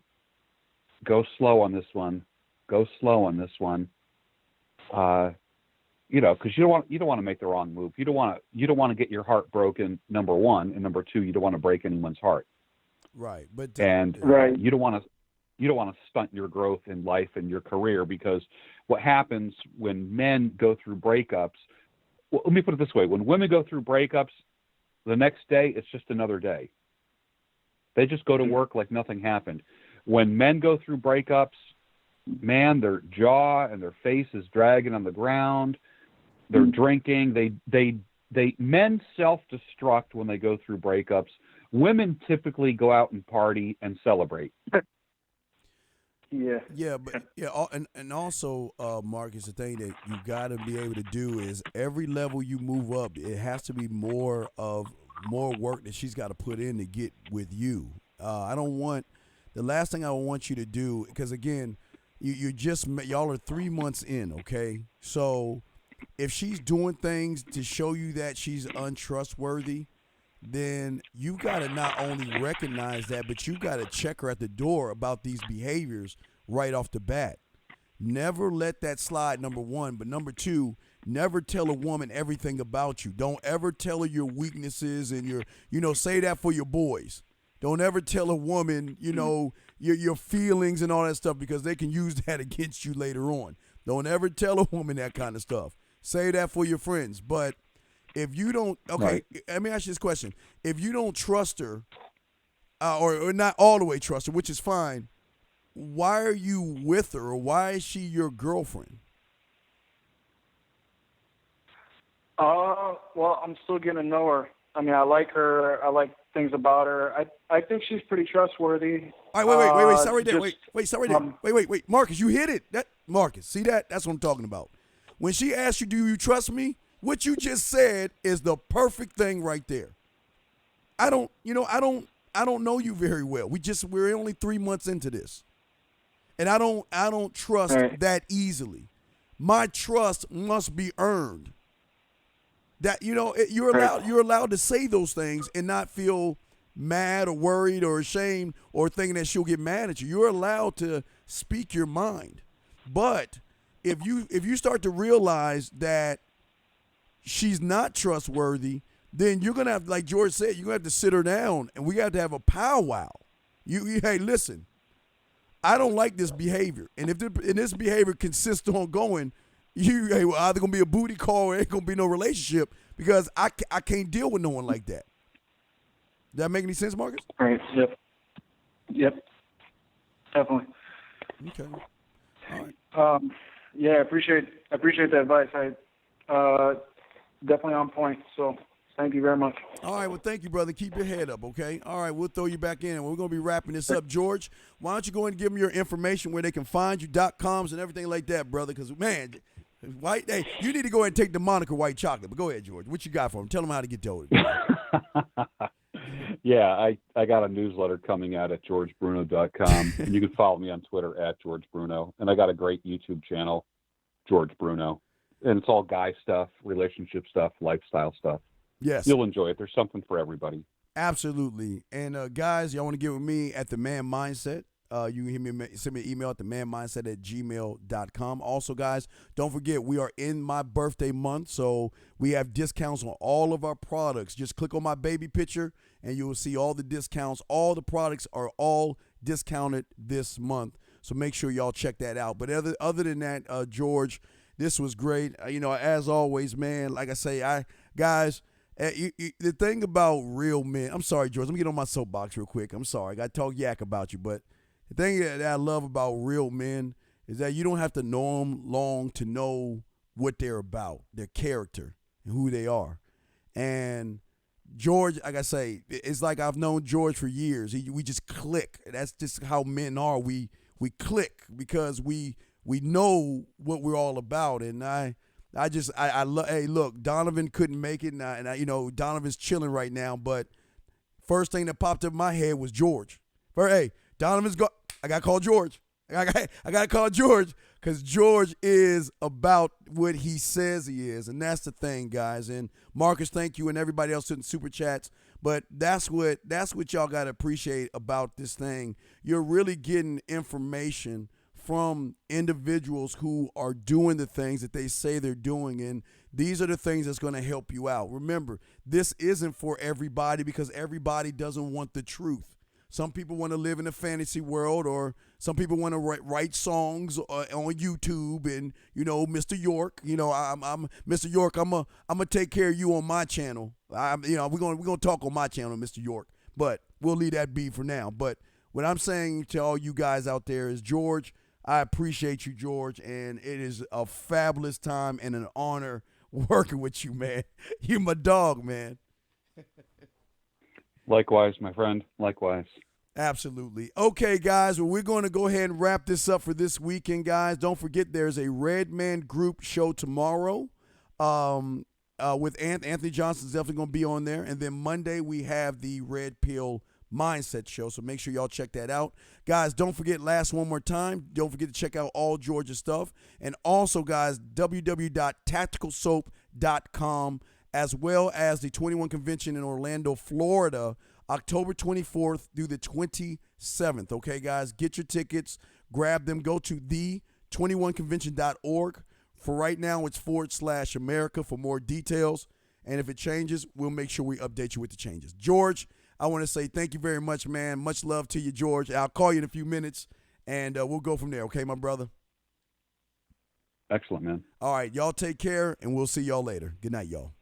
"Go slow on this one. Go slow on this one." Because you don't want to make the wrong move. You don't want to get your heart broken. Number one, and number two, you don't want to break anyone's heart. Right. But Right. You don't want to stunt your growth in life and your career, because what happens when men go through breakups, well, let me put it this way. When women go through breakups, the next day, it's just another day. They just go to work like nothing happened. When men go through breakups, man, their jaw and their face is dragging on the ground. They're drinking. Men self-destruct when they go through breakups. Women typically go out and party and celebrate. Yeah. Yeah, but and also, Marcus, the thing that you got to be able to do is every level you move up, it has to be more work that she's got to put in to get with you. The last thing I want you to do, because again, y'all are 3 months in, okay? So if she's doing things to show you that she's untrustworthy, then you got to not only recognize that, but you got to check her at the door about these behaviors right off the bat. Never let that slide, number one. But number two, never tell a woman everything about you. Don't ever tell her your weaknesses and say that for your boys. Don't ever tell a woman, your feelings and all that stuff, because they can use that against you later on. Don't ever tell a woman that kind of stuff. Say that for your friends. But if you don't, Right. Let me ask you this question. If you don't trust her, or not all the way trust her, which is fine, why are you with her, or why is she your girlfriend? Well, I'm still getting to know her. I mean, I like her. I like things about her. I think she's pretty trustworthy. All right, wait, stop right there. Stop right there. Wait, Marcus, you hit it. Marcus, see that? That's what I'm talking about. When she asked you, "Do you trust me?" What you just said is the perfect thing right there. I don't know you very well. We're only 3 months into this, and I don't trust that easily. My trust must be earned. That you're allowed to say those things and not feel mad or worried or ashamed or thinking that she'll get mad at you. You're allowed to speak your mind. But if you start to realize that she's not trustworthy, then you're gonna have, like George said, you're gonna have to sit her down and we got to have a powwow. Hey, listen, I don't like this behavior, and if this behavior consists on going, we're either gonna be a booty call or ain't gonna be no relationship, because I can't deal with no one like that. Does that make any sense, Marcus? Right. Yep. Definitely. Okay. All right. Yeah, I appreciate the advice. I definitely on point. So thank you very much. All right, well, thank you, brother. Keep your head up, okay? All right, we'll throw you back in, and we're going to be wrapping this up. George, why don't you go ahead and give them your information, where they can find you, .coms and everything like that, brother, because, man, you need to go ahead and take the moniker White Chocolate. But go ahead, George. What you got for them? Tell them how to get to it. Yeah, I got a newsletter coming out at georgebruno.com, and you can follow me on Twitter at georgebruno, and I got a great YouTube channel George Bruno. And it's all guy stuff, relationship stuff, lifestyle stuff. Yes. You'll enjoy it. There's something for everybody. Absolutely. And guys, y'all want to get with me at the Man Mindset. You can send me an email at themanmindset@gmail.com. Also, guys, don't forget, we are in my birthday month, so we have discounts on all of our products. Just click on my baby picture, and you will see all the discounts. All the products are all discounted this month, so make sure y'all check that out. But other than that, George, this was great. As always, man, like I say, guys, the thing about real men, I'm sorry, George, let me get on my soapbox real quick. I'm sorry, I got to talk yak about you, but the thing that I love about real men is that you don't have to know them long to know what they're about, their character, and who they are. And George, like I say, it's like I've known George for years. We just click. That's just how men are. We click because we know what we're all about. And I love. Hey, look, Donovan couldn't make it, and Donovan's chilling right now. But first thing that popped up in my head was George. Hey, Donovan's go. I got to call George. I got to call George because George is about what he says he is. And that's the thing, guys. And Marcus, thank you, and everybody else in super chats. But that's what y'all got to appreciate about this thing. You're really getting information from individuals who are doing the things that they say they're doing. And these are the things that's going to help you out. Remember, this isn't for everybody because everybody doesn't want the truth. Some people want to live in a fantasy world, or some people want to write songs on YouTube. And Mr. York, I'm Mr. York. I'm gonna take care of you on my channel. We're gonna talk on my channel, Mr. York. But we'll leave that be for now. But what I'm saying to all you guys out there is, George, I appreciate you, George, and it is a fabulous time and an honor working with you, man. You my dog, man. Likewise, my friend. Likewise. Absolutely. Okay, guys, well, we're going to go ahead and wrap this up for this weekend, guys. Don't forget there's a Red Man Group show tomorrow with Anthony Johnson's definitely going to be on there. And then Monday we have the Red Pill Mindset show, so make sure y'all check that out. Guys, don't forget, one more time, don't forget to check out all Georgia's stuff. And also, guys, www.tacticalsoap.com, as well as the 21 Convention in Orlando, Florida, October 24th through the 27th. Okay, guys, get your tickets, grab them, go to the21convention.org. For right now, it's /America for more details. And if it changes, we'll make sure we update you with the changes. George, I want to say thank you very much, man. Much love to you, George. I'll call you in a few minutes, and we'll go from there. Okay, my brother? Excellent, man. All right, y'all take care, and we'll see y'all later. Good night, y'all.